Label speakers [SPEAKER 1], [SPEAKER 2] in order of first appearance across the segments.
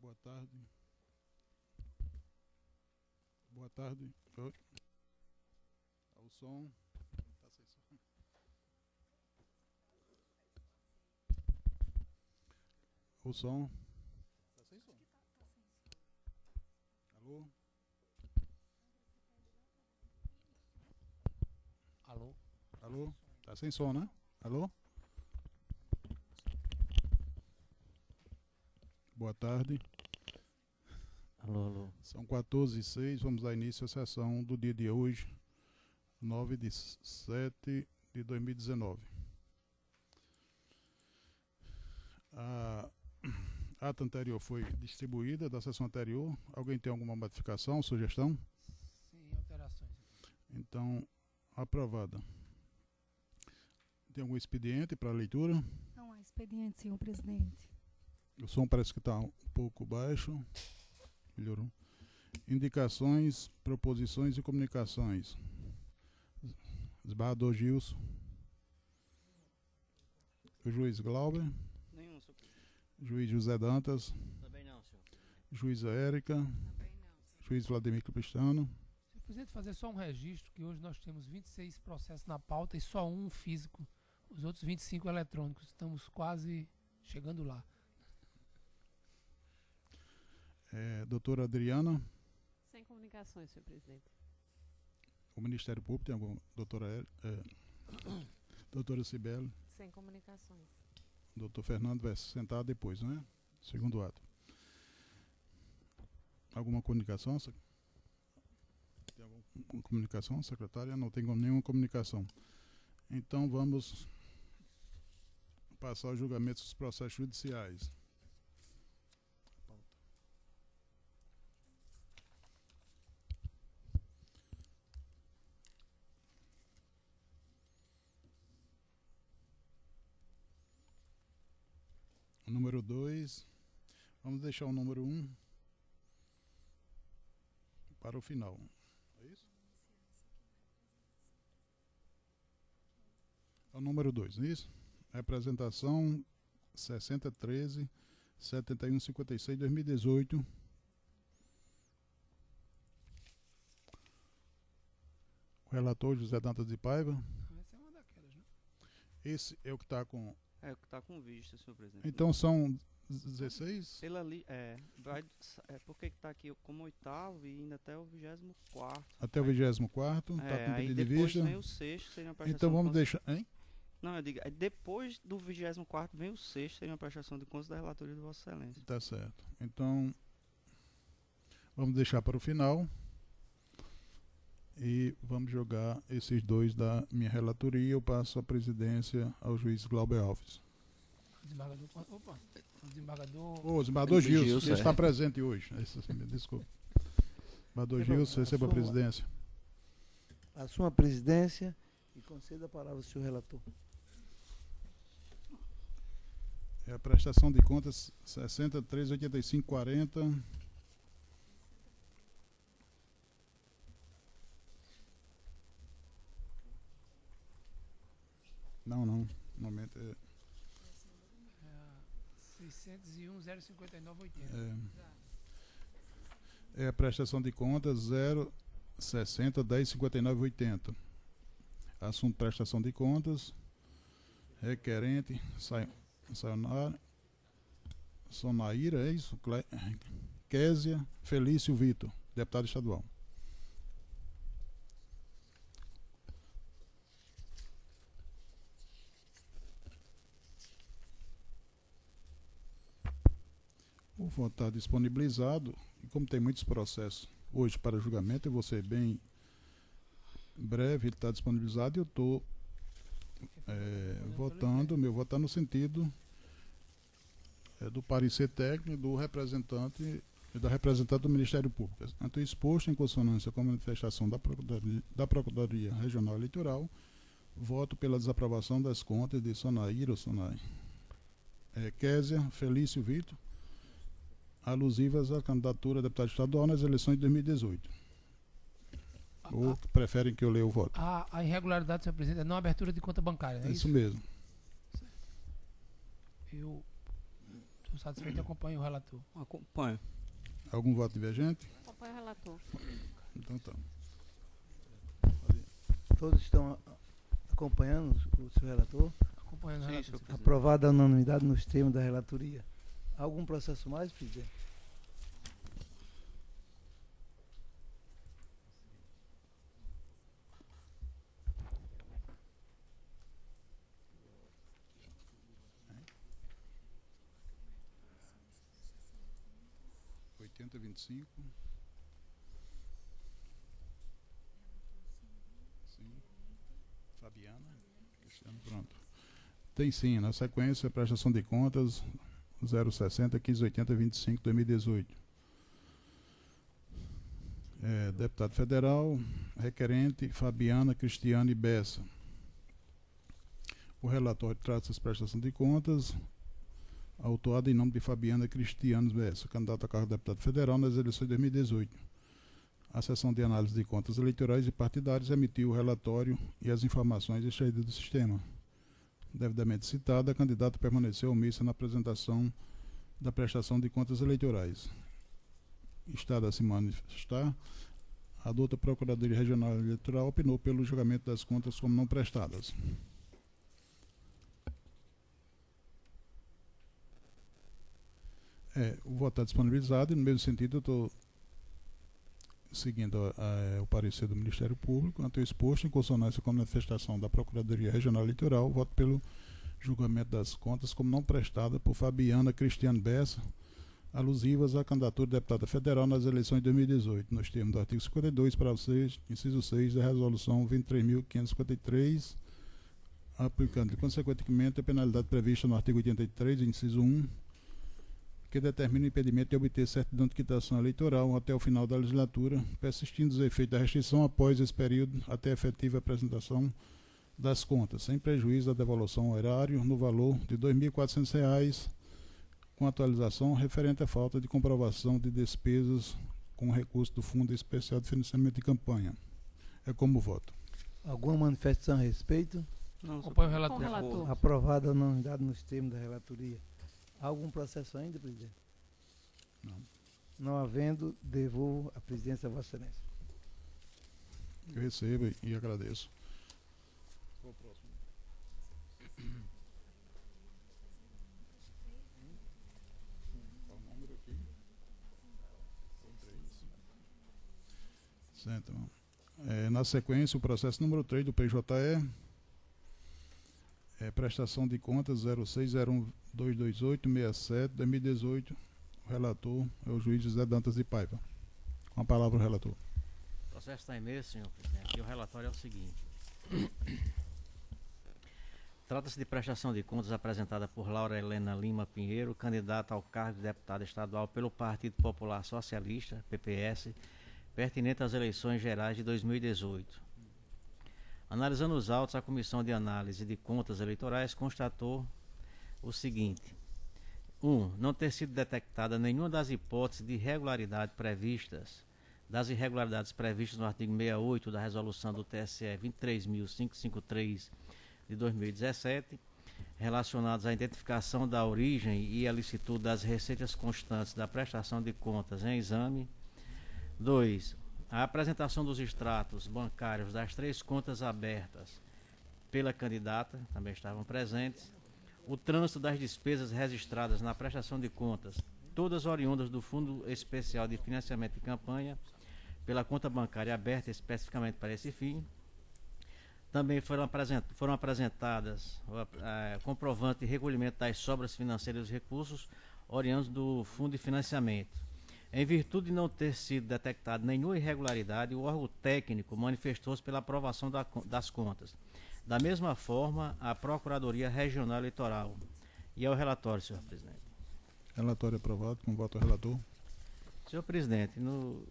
[SPEAKER 1] Boa tarde. Boa tarde. Oi. O som. Tá sem som. O som. Tá sem som. Alô?
[SPEAKER 2] Alô?
[SPEAKER 1] Alô? Tá sem som, né? Alô? Boa tarde.
[SPEAKER 2] Alô, alô.
[SPEAKER 1] São 14h06, vamos dar início à sessão do dia de hoje, 9/7/2019. A ata anterior foi distribuída da sessão anterior. Alguém tem alguma modificação, sugestão?
[SPEAKER 2] Sem alterações.
[SPEAKER 1] Então, aprovada. Tem algum expediente para leitura?
[SPEAKER 3] Não há expediente, senhor presidente.
[SPEAKER 1] O som parece que está um pouco baixo. Melhorou. Indicações, proposições e comunicações. Desembargador Gilson. O juiz Glauber.
[SPEAKER 4] Nenhum, senhor presidente.
[SPEAKER 1] Juiz José Dantas.
[SPEAKER 4] Também não, senhor.
[SPEAKER 1] Juíza Érica.
[SPEAKER 3] Também não.
[SPEAKER 1] Juiz Vladimir Capistrano.
[SPEAKER 2] Senhor presidente, fazer só um registro, que hoje nós temos 26 processos na pauta e só um físico. Os outros 25 eletrônicos. Estamos quase chegando lá.
[SPEAKER 1] Doutora Adriana.
[SPEAKER 5] Sem comunicações, senhor presidente.
[SPEAKER 1] O Ministério Público tem algum? Doutora Cibele.
[SPEAKER 5] Sem comunicações.
[SPEAKER 1] Doutor Fernando vai se sentar depois, não é? Segundo ato. Alguma comunicação? Tem alguma comunicação, secretária? Não tem nenhuma comunicação. Então vamos passar ao julgamento dos processos judiciais. O número 2. Vamos deixar o número 1 para o final. É isso? É o número 2, não é isso? Representação 6013-7156-2018. O relator José Dantas de Paiva.
[SPEAKER 2] Essa é uma daquelas, né?
[SPEAKER 1] Esse é o que está com...
[SPEAKER 4] É o que está com vista, senhor presidente.
[SPEAKER 1] Então são 16?
[SPEAKER 4] Ele ali, porque está aqui como oitavo e ainda até o 24º.
[SPEAKER 1] Até o 24º, está com
[SPEAKER 4] Aí
[SPEAKER 1] pedido de
[SPEAKER 4] depois
[SPEAKER 1] vista.
[SPEAKER 4] vem o sexto, seria uma prestação
[SPEAKER 1] Então vamos
[SPEAKER 4] de contas.
[SPEAKER 1] deixar... Hein?
[SPEAKER 4] Não, eu digo, aí depois do 24º vem o sexto, seria uma prestação de contas da relatoria de Vossa Excelência.
[SPEAKER 1] Tá certo. Então, vamos deixar para o final. E vamos jogar esses dois da minha relatoria. Eu passo a presidência ao juiz Glauber Alves.
[SPEAKER 2] Desembargador. Opa! O desembargador.
[SPEAKER 1] Ô, desembargador Gilson,
[SPEAKER 4] Gilson,
[SPEAKER 1] ele está presente hoje. Desculpa. Desembargador Gilson, receba a presidência.
[SPEAKER 6] Assuma a presidência e conceda a palavra ao senhor relator.
[SPEAKER 1] É a prestação de contas 638540. Não. No momento é...
[SPEAKER 2] 601-059-80.
[SPEAKER 1] É a prestação de contas 060-1059-80. Assunto prestação de contas. Requerente Sonaíra, é isso? Késia Felício Vitor, deputado estadual. O voto está disponibilizado. E como tem muitos processos hoje para julgamento, eu vou ser bem breve, ele está disponibilizado e eu estou votando. Meu voto está no sentido do parecer técnico do representante e da representante do Ministério Público. Então, exposto em consonância com a manifestação da Procuradoria Regional Eleitoral, voto pela desaprovação das contas de Sonaíra Késia Felício Vitor, alusivas à candidatura a deputado estadual nas eleições de 2018. Ou preferem que eu leia o voto?
[SPEAKER 2] A irregularidade, senhor presidente, é não abertura de conta bancária, não é
[SPEAKER 1] Isso
[SPEAKER 2] isso?
[SPEAKER 1] mesmo.
[SPEAKER 2] Eu Estou satisfeito e acompanho o relator.
[SPEAKER 4] Acompanho.
[SPEAKER 1] Algum voto divergente?
[SPEAKER 5] Acompanho o relator.
[SPEAKER 1] Então tá.
[SPEAKER 6] Todos estão acompanhando o seu relator?
[SPEAKER 2] Acompanhando o
[SPEAKER 4] Sim,
[SPEAKER 2] relator.
[SPEAKER 4] senhor presidente.
[SPEAKER 6] Aprovada a unanimidade nos termos da relatoria. Algum processo mais, presidente?
[SPEAKER 1] Oitenta, 25. Sim. Fabiana. Cristiano, pronto. Tem sim, na sequência, prestação de contas 060 1580 25 2018. Deputado federal, requerente Fabiana Cristiane Bessa. O relatório trata as prestações de contas, autuado em nome de Fabiana Cristiane Bessa, candidata a cargo de deputado federal nas eleições de 2018. A Seção de Análise de Contas Eleitorais e Partidárias emitiu o relatório e as informações extraídas do sistema. Devidamente citada, a candidata permaneceu omissa na apresentação da prestação de contas eleitorais. Estado a se manifestar, a douta Procuradoria Regional Eleitoral opinou pelo julgamento das contas como não prestadas. O voto está disponibilizado e, no mesmo sentido, eu estou seguindo o parecer do Ministério Público, ante o exposto, em consonância com a manifestação da Procuradoria Regional Eleitoral, voto pelo julgamento das contas como não prestada por Fabiana Cristiane Bessa, alusivas à candidatura de deputada federal nas eleições de 2018, nos termos do artigo 52, parágrafo 6, inciso 6 da Resolução 23.553, aplicando consequentemente a penalidade prevista no artigo 83, inciso 1, que determina o impedimento de obter certidão de quitação eleitoral até o final da legislatura, persistindo os efeitos da restrição após esse período até a efetiva apresentação das contas, sem prejuízo da devolução ao erário no valor de R$ 2.400, com atualização referente à falta de comprovação de despesas com recurso do Fundo Especial de Financiamento de Campanha. É como voto.
[SPEAKER 6] Alguma manifestação a respeito?
[SPEAKER 4] Não, senhor
[SPEAKER 2] Acompanho o
[SPEAKER 4] presidente.
[SPEAKER 2] relator.
[SPEAKER 5] Com o relator.
[SPEAKER 6] Aprovada a unanimidade nos termos da relatoria. Algum processo ainda, presidente?
[SPEAKER 1] Não.
[SPEAKER 6] Não havendo, devolvo a presidência a Vossa Excelência.
[SPEAKER 1] Eu recebo e agradeço. Qual o próximo? Qual o número aqui? Certo. Na sequência, o processo número 3 do PJE, prestação de contas 06012287-2018. O relator é o juiz José Dantas de Paiva. Com a palavra o relator.
[SPEAKER 7] O processo está em mesa, senhor presidente, e o relatório é o seguinte. Trata-se de prestação de contas apresentada por Laura Helena Lima Pinheiro, candidata ao cargo de deputada estadual pelo Partido Popular Socialista, PPS, pertinente às eleições gerais de 2018. Analisando os autos, a Comissão de Análise de Contas Eleitorais constatou o seguinte. 1. Não ter sido detectada nenhuma das hipóteses de irregularidade previstas, no artigo 68 da Resolução do TSE 23.553 de 2017, relacionadas à identificação da origem e a licitude das receitas constantes da prestação de contas em exame. 2. A apresentação dos extratos bancários das 3 contas abertas pela candidata, também estavam presentes. O trânsito das despesas registradas na prestação de contas, todas oriundas do Fundo Especial de Financiamento de Campanha, pela conta bancária aberta especificamente para esse fim. Também foram apresentadas comprovante de recolhimento das sobras financeiras dos recursos oriundos do Fundo de Financiamento. Em virtude de não ter sido detectada nenhuma irregularidade, o órgão técnico manifestou-se pela aprovação das contas. Da mesma forma, a Procuradoria Regional Eleitoral. E é o relatório, senhor presidente.
[SPEAKER 1] Relatório aprovado, com voto ao relator.
[SPEAKER 7] Senhor presidente, no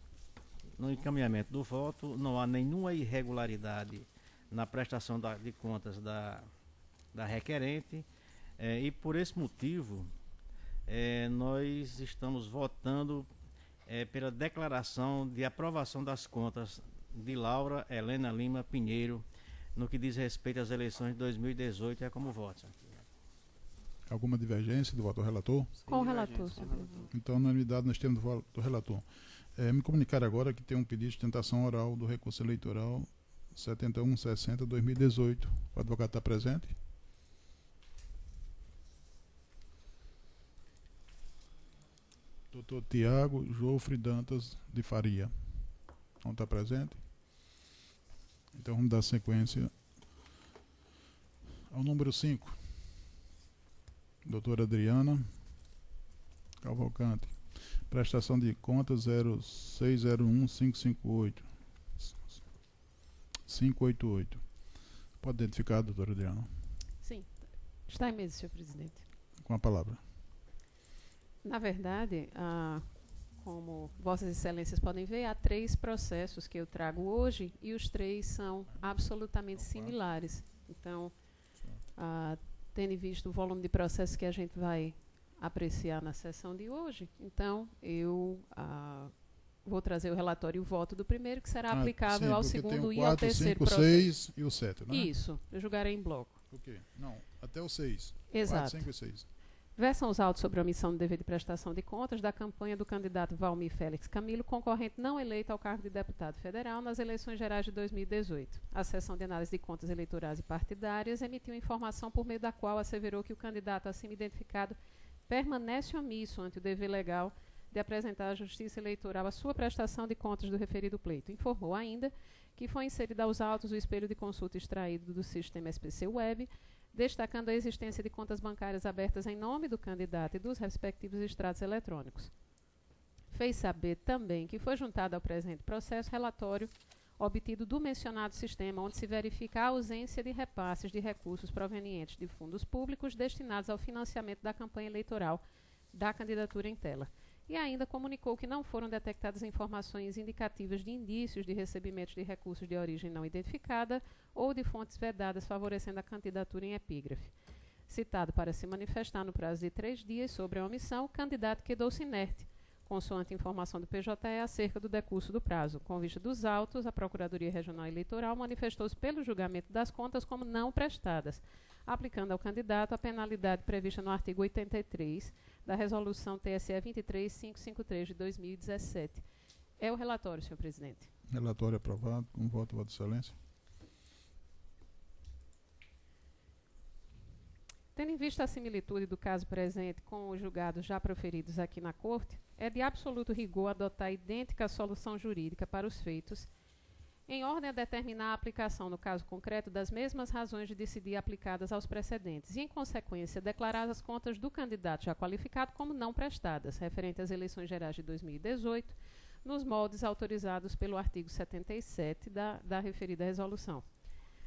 [SPEAKER 7] encaminhamento do voto, não há nenhuma irregularidade na prestação de contas da requerente, e por esse motivo, nós estamos votando pela declaração de aprovação das contas de Laura Helena Lima Pinheiro, no que diz respeito às eleições de 2018, é como voto.
[SPEAKER 1] Alguma divergência do voto do relator?
[SPEAKER 5] Com o
[SPEAKER 4] Sem
[SPEAKER 5] relator,
[SPEAKER 4] divergência,
[SPEAKER 5] senhor
[SPEAKER 4] com o relator.
[SPEAKER 5] presidente.
[SPEAKER 1] Então, na unanimidade, nós temos o voto do relator. Me comunicar agora que tem um pedido de tentação oral do recurso eleitoral 7160-2018. O advogado está presente? Doutor Tiago Jofre Dantas de Faria. Não está presente? Então vamos dar sequência ao número 5. Doutora Adriana Cavalcante. Prestação de contas 0601-558. Pode identificar, doutora Adriana,
[SPEAKER 5] Sim, está em mesa, senhor presidente.
[SPEAKER 1] com a palavra.
[SPEAKER 5] Na verdade, como Vossas Excelências podem ver, há 3 processos que eu trago hoje e os 3 são absolutamente similares. Então, tendo em vista o volume de processos que a gente vai apreciar na sessão de hoje, então eu vou trazer o relatório e o voto do primeiro, que será aplicável ao
[SPEAKER 1] porque tem
[SPEAKER 5] segundo
[SPEAKER 1] o
[SPEAKER 5] e ao
[SPEAKER 1] 4,
[SPEAKER 5] terceiro
[SPEAKER 1] 5,
[SPEAKER 5] processo.
[SPEAKER 1] 6 e o 7, né?
[SPEAKER 5] Isso, eu julgarei em bloco.
[SPEAKER 1] Ok. Não, até o 6.
[SPEAKER 5] Exato.
[SPEAKER 1] 4, 5 e 6.
[SPEAKER 5] Versam os autos sobre a omissão do dever de prestação de contas da campanha do candidato Valmir Félix Camilo, concorrente não eleito ao cargo de deputado federal nas eleições gerais de 2018. A Seção de Análise de Contas Eleitorais e Partidárias emitiu informação por meio da qual asseverou que o candidato acima identificado permanece omisso ante o dever legal de apresentar à Justiça Eleitoral a sua prestação de contas do referido pleito. Informou ainda que foi inserido aos autos o espelho de consulta extraído do sistema SPC Web, destacando a existência de contas bancárias abertas em nome do candidato e dos respectivos extratos eletrônicos. Fez saber também que foi juntado ao presente processo relatório obtido do mencionado sistema, onde se verifica a ausência de repasses de recursos provenientes de fundos públicos destinados ao financiamento da campanha eleitoral da candidatura em tela. E ainda comunicou que não foram detectadas informações indicativas de indícios de recebimento de recursos de origem não identificada ou de fontes vedadas favorecendo a candidatura em epígrafe. Citado para se manifestar no prazo de 3 dias sobre a omissão, o candidato quedou-se inerte, consoante informação do PJE acerca do decurso do prazo. Com vista dos autos, a Procuradoria Regional Eleitoral manifestou-se pelo julgamento das contas como não prestadas, aplicando ao candidato a penalidade prevista no artigo 83 da Resolução TSE 23553 de 2017. É o relatório, senhor presidente.
[SPEAKER 1] Relatório aprovado. Com voto, Vossa Excelência.
[SPEAKER 5] Tendo em vista a similitude do caso presente com os julgados já proferidos aqui na Corte, é de absoluto rigor adotar idêntica solução jurídica para os feitos, em ordem a determinar a aplicação, no caso concreto, das mesmas razões de decidir aplicadas aos precedentes e, em consequência, declarar as contas do candidato já qualificado como não prestadas, referente às eleições gerais de 2018, nos moldes autorizados pelo artigo 77 da referida resolução.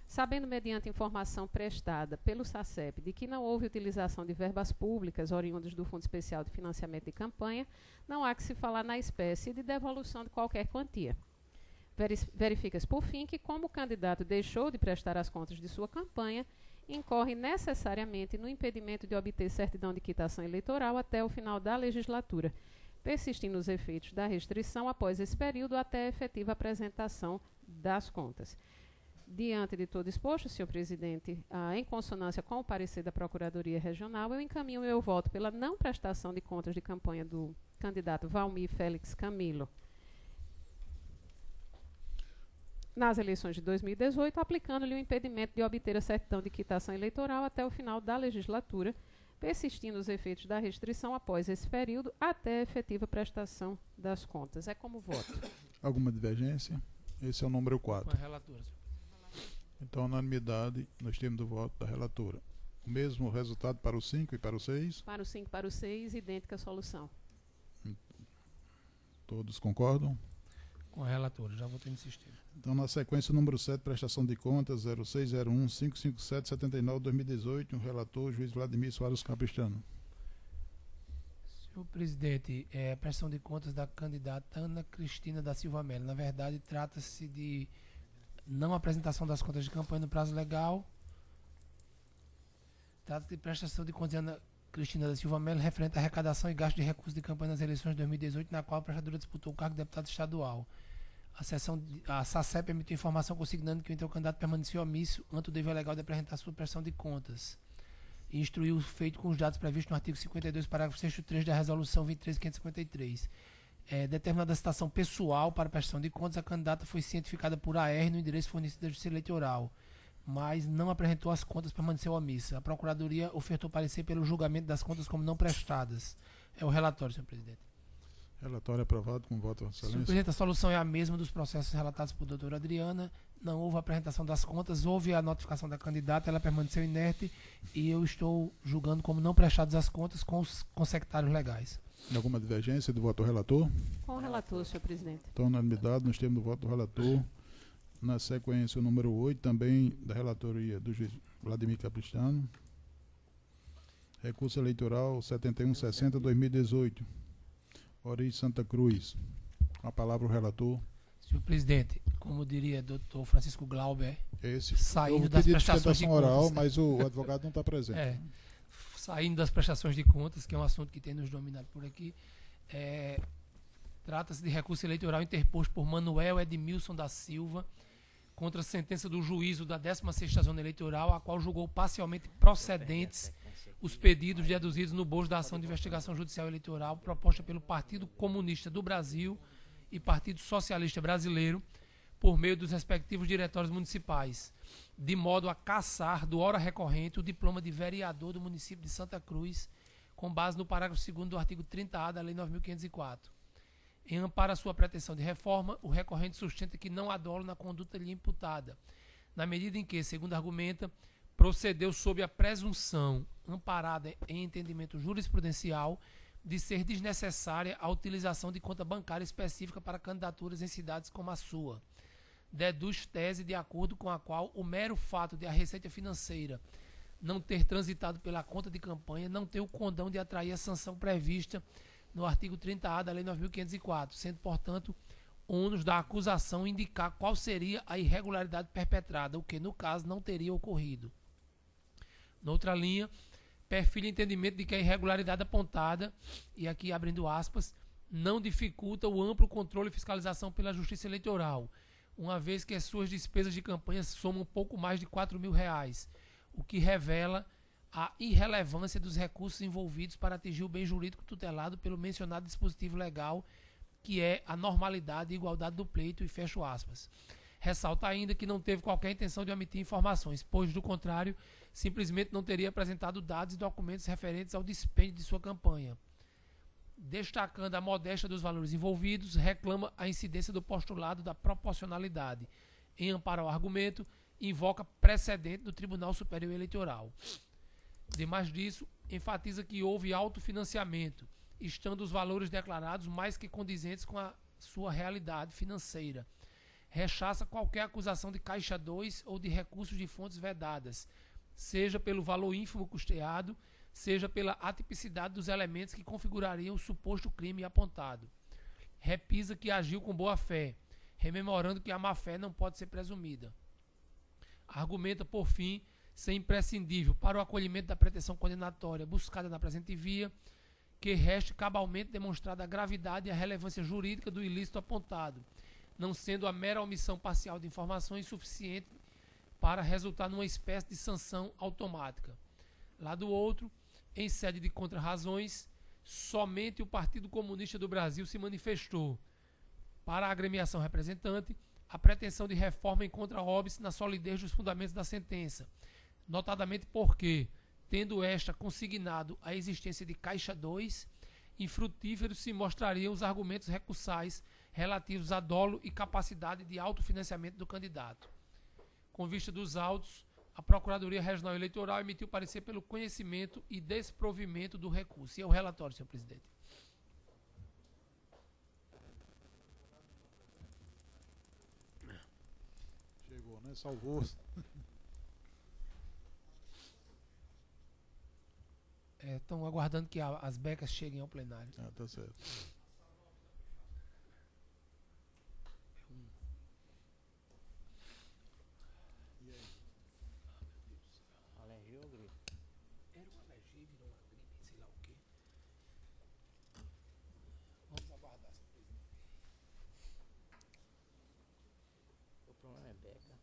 [SPEAKER 5] Sabendo, mediante informação prestada pelo SACEP, de que não houve utilização de verbas públicas oriundas do Fundo Especial de Financiamento de Campanha, não há que se falar na espécie de devolução de qualquer quantia. Verifica-se, por fim, que como o candidato deixou de prestar as contas de sua campanha, incorre necessariamente no impedimento de obter certidão de quitação eleitoral até o final da legislatura, persistindo os efeitos da restrição após esse período até a efetiva apresentação das contas. Diante de todo exposto, senhor presidente, em consonância com o parecer da Procuradoria Regional, eu encaminho meu voto pela não prestação de contas de campanha do candidato Valmir Félix Camilo nas eleições de 2018, aplicando-lhe o impedimento de obter a certidão de quitação eleitoral até o final da legislatura, persistindo os efeitos da restrição após esse período até a efetiva prestação das contas. É como voto.
[SPEAKER 1] Alguma divergência? Esse é o número
[SPEAKER 2] Com a
[SPEAKER 1] 4.
[SPEAKER 2] relatora, senhor.
[SPEAKER 1] Então, unanimidade, nós temos o voto da relatora. O mesmo resultado para o 5 e para o 6?
[SPEAKER 5] Para o 5 e para o 6, idêntica solução.
[SPEAKER 1] Todos concordam?
[SPEAKER 2] Com a relatora, já votei no sistema.
[SPEAKER 1] Então, na sequência, o número 7, prestação de contas 0601-557-79-2018, o relator, juiz Vladimir Soares Capistrano.
[SPEAKER 2] Senhor presidente, prestação de contas da candidata Ana Cristina da Silva Melo. Na verdade, trata-se de não apresentação das contas de campanha no prazo legal. Trata-se de prestação de contas de Ana Cristina da Silva Melo referente à arrecadação e gasto de recursos de campanha nas eleições de 2018, na qual a prestadora disputou o cargo de deputado estadual. A SACEP emitiu informação consignando que o então candidato permaneceu omisso ante o dever legal de apresentar sua prestação de contas. e instruir o feito com os dados previstos no artigo 52, parágrafo 6º 3 da Resolução 23.553. Determinada a citação pessoal para prestação de contas, a candidata foi cientificada por AR no endereço fornecido da Justiça Eleitoral, mas não apresentou as contas, permaneceu omissa. A Procuradoria ofertou parecer pelo julgamento das contas como não prestadas. É o relatório, senhor presidente.
[SPEAKER 1] Relatório aprovado com voto, Vossa
[SPEAKER 2] Senhor
[SPEAKER 1] Excelência.
[SPEAKER 2] presidente, a solução é a mesma dos processos relatados por doutora Adriana. Não houve apresentação das contas, houve a notificação da candidata, ela permaneceu inerte e eu estou julgando como não prestadas as contas com os secretários legais.
[SPEAKER 1] Alguma divergência do voto do relator?
[SPEAKER 5] Com o relator, senhor presidente.
[SPEAKER 1] Então, unanimidade, nos termos do voto do relator. Na sequência, o número 8, também da relatoria do juiz Vladimir Capistrano. Recurso eleitoral 7160-2018. Origem Santa Cruz. Com a palavra o relator.
[SPEAKER 2] Senhor presidente, como diria doutor Francisco Glauber,
[SPEAKER 1] Esse.
[SPEAKER 2] saindo
[SPEAKER 1] Eu
[SPEAKER 2] das
[SPEAKER 1] pedi
[SPEAKER 2] prestações de
[SPEAKER 1] sustentação oral,
[SPEAKER 2] contas.
[SPEAKER 1] mas o advogado não está presente.
[SPEAKER 2] Saindo das prestações de contas, que é um assunto que tem nos dominado por aqui, trata-se de recurso eleitoral interposto por Manuel Edmilson da Silva contra a sentença do juízo da 16ª Zona Eleitoral, a qual julgou parcialmente procedentes os pedidos deduzidos no bojo da ação de investigação judicial eleitoral proposta pelo Partido Comunista do Brasil e Partido Socialista Brasileiro por meio dos respectivos diretórios municipais, de modo a cassar do hora recorrente o diploma de vereador do município de Santa Cruz, com base no parágrafo 2º do artigo 30A da Lei 9.504. Em amparo à sua pretensão de reforma, o recorrente sustenta que não há dolo na conduta lhe imputada, na medida em que, segundo argumenta, procedeu sob a presunção, amparada em entendimento jurisprudencial, de ser desnecessária a utilização de conta bancária específica para candidaturas em cidades como a sua. Deduz tese de acordo com a qual o mero fato de a receita financeira não ter transitado pela conta de campanha não tem o condão de atrair a sanção prevista no artigo 30A da Lei 9.504, sendo, portanto, ônus da acusação indicar qual seria a irregularidade perpetrada, o que, no caso, não teria ocorrido. Noutra linha, perfilha entendimento de que a irregularidade apontada, e aqui abrindo aspas, não dificulta o amplo controle e fiscalização pela Justiça Eleitoral, uma vez que as suas despesas de campanha somam pouco mais de R$4.000, o que revela a irrelevância dos recursos envolvidos para atingir o bem jurídico tutelado pelo mencionado dispositivo legal, que é a normalidade e igualdade do pleito, e fecho aspas. Ressalta ainda que não teve qualquer intenção de omitir informações, pois, do contrário, simplesmente não teria apresentado dados e documentos referentes ao dispêndio de sua campanha. Destacando a modéstia dos valores envolvidos, reclama a incidência do postulado da proporcionalidade. Em amparo ao argumento, invoca precedente do Tribunal Superior Eleitoral. Demais disso, enfatiza que houve autofinanciamento, estando os valores declarados mais que condizentes com a sua realidade financeira. Rechaça qualquer acusação de Caixa 2 ou de recursos de fontes vedadas, seja pelo valor ínfimo custeado, seja pela atipicidade dos elementos que configurariam o suposto crime apontado. Repisa que agiu com boa fé, rememorando que a má-fé não pode ser presumida. Argumenta, por fim, ser imprescindível para o acolhimento da pretensão condenatória buscada na presente via, que reste cabalmente demonstrada a gravidade e a relevância jurídica do ilícito apontado, não sendo a mera omissão parcial de informações suficiente para resultar numa espécie de sanção automática. Lá do outro, em sede de contrarrazões, somente o Partido Comunista do Brasil se manifestou. Para a agremiação representante, a pretensão de reforma encontra óbice na solidez dos fundamentos da sentença, notadamente porque, tendo esta consignado a existência de Caixa 2, infrutíferos se mostrariam os argumentos recursais relativos a dolo e capacidade de autofinanciamento do candidato. Com vista dos autos, a Procuradoria Regional Eleitoral emitiu parecer pelo conhecimento e desprovimento do recurso. E é o relatório, senhor presidente.
[SPEAKER 1] Chegou, né? Salvou.
[SPEAKER 2] Estão aguardando que as becas cheguem ao plenário.
[SPEAKER 1] Ah, tá certo.
[SPEAKER 7] Alergia ou gripe?
[SPEAKER 2] Era uma alergia, virou uma gripe, sei lá o quê. Vamos aguardar, senhor presidente.
[SPEAKER 7] O problema é beca.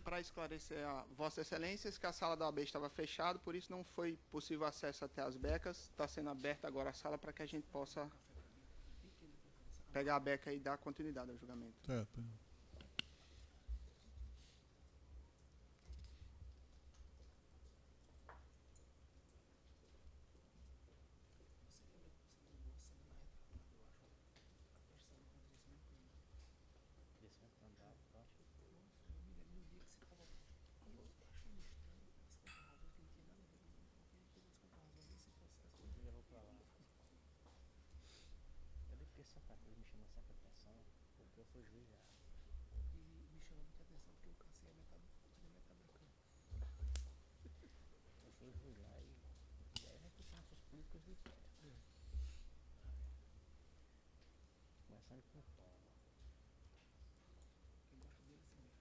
[SPEAKER 8] para esclarecer a Vossa Excelência, que a sala da OAB estava fechada, por isso não foi possível acesso até as becas. Está sendo aberta agora a sala para que a gente possa pegar a beca e dar continuidade ao julgamento.
[SPEAKER 1] Certo.
[SPEAKER 7] Eu fui juiz já.
[SPEAKER 2] E me chamou muita atenção porque eu cansei a metade da campo.
[SPEAKER 7] Eu fui juiz lá e aí vai puxar os políticos de pé. Começando com forma.
[SPEAKER 2] Quem gosta dele se mesmo.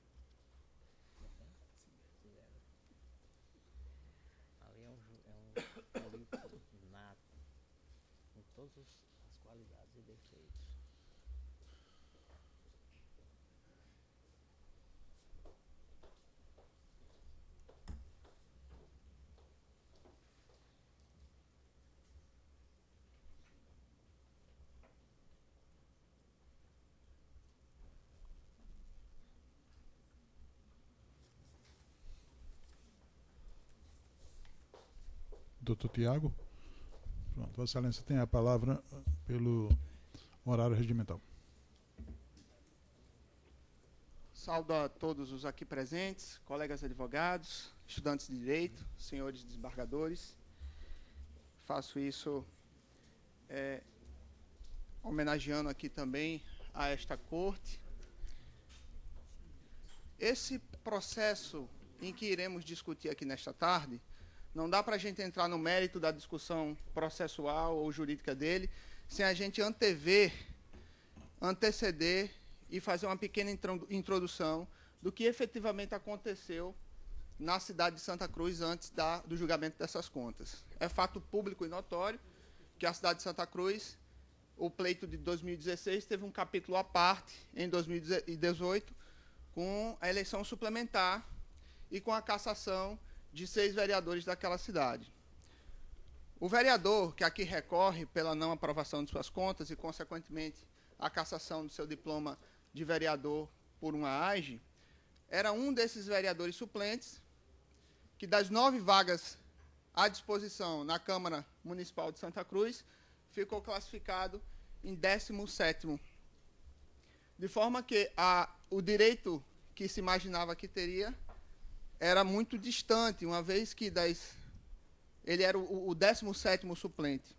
[SPEAKER 7] Ali é um político nato, com todas as qualidades e defeitos.
[SPEAKER 1] Doutor Tiago. Pronto, Vossa Excelência tem a palavra pelo horário regimental.
[SPEAKER 8] Saúdo a todos os aqui presentes, colegas advogados, estudantes de direito, senhores desembargadores. Faço isso homenageando aqui também a esta corte. Esse processo em que iremos discutir aqui nesta tarde, não dá para a gente entrar no mérito da discussão processual ou jurídica dele, sem a gente anteceder e fazer uma pequena introdução do que efetivamente aconteceu na cidade de Santa Cruz antes do julgamento dessas contas. É fato público e notório que a cidade de Santa Cruz, o pleito de 2016, teve um capítulo à parte em 2018, com a eleição suplementar e com a cassação de 6 vereadores daquela cidade. O vereador que aqui recorre pela não aprovação de suas contas e, consequentemente, a cassação do seu diploma de vereador por uma AGE, era um desses vereadores suplentes que, das 9 vagas à disposição na Câmara Municipal de Santa Cruz, ficou classificado em 17º. De forma que o direito que se imaginava que teria era muito distante, uma vez que ele era o 17º suplente.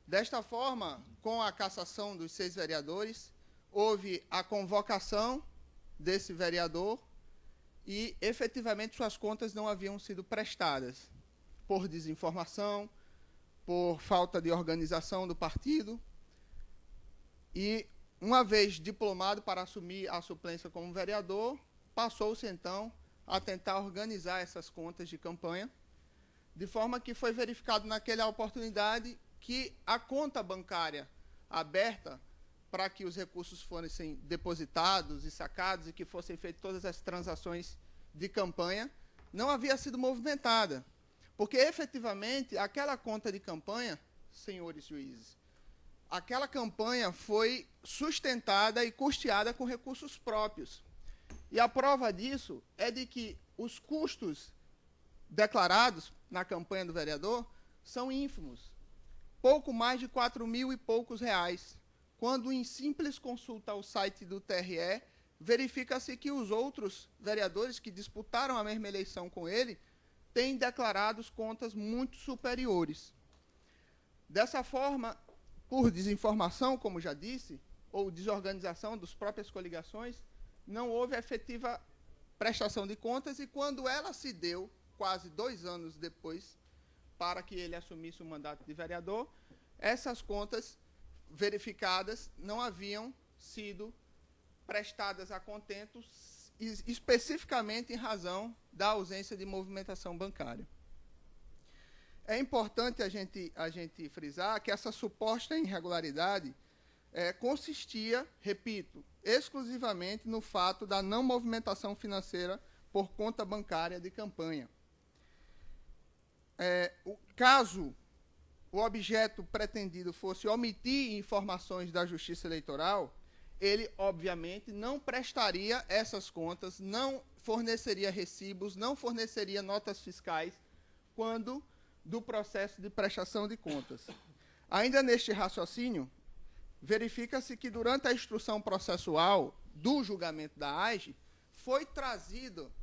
[SPEAKER 8] Desta forma, com a cassação dos 6 vereadores, houve a convocação desse vereador e, efetivamente, suas contas não haviam sido prestadas por desinformação, por falta de organização do partido. E, uma vez diplomado para assumir a suplência como vereador, passou-se, então, a tentar organizar essas contas de campanha, de forma que foi verificado naquela oportunidade que a conta bancária aberta para que os recursos fossem depositados e sacados e que fossem feitas todas as transações de campanha não havia sido movimentada. Porque, efetivamente, aquela conta de campanha, senhores juízes, aquela campanha foi sustentada e custeada com recursos próprios. E a prova disso é de que os custos declarados na campanha do vereador são ínfimos. Pouco mais de 4.000 e poucos reais. Quando, em simples consulta ao site do TRE, verifica-se que os outros vereadores que disputaram a mesma eleição com ele têm declarado contas muito superiores. Dessa forma, por desinformação, como já disse, ou desorganização das próprias coligações, não houve efetiva prestação de contas e, quando ela se deu, quase 2 anos depois, para que ele assumisse o mandato de vereador, essas contas verificadas não haviam sido prestadas a contento, especificamente em razão da ausência de movimentação bancária. É importante a gente frisar que essa suposta irregularidade consistia, repito, exclusivamente no fato da não movimentação financeira por conta bancária de campanha. Caso o objeto pretendido fosse omitir informações da Justiça Eleitoral, ele, obviamente, não prestaria essas contas, não forneceria recibos, não forneceria notas fiscais quando do processo de prestação de contas. Ainda neste raciocínio, verifica-se que durante a instrução processual do julgamento da AGE, foi trazido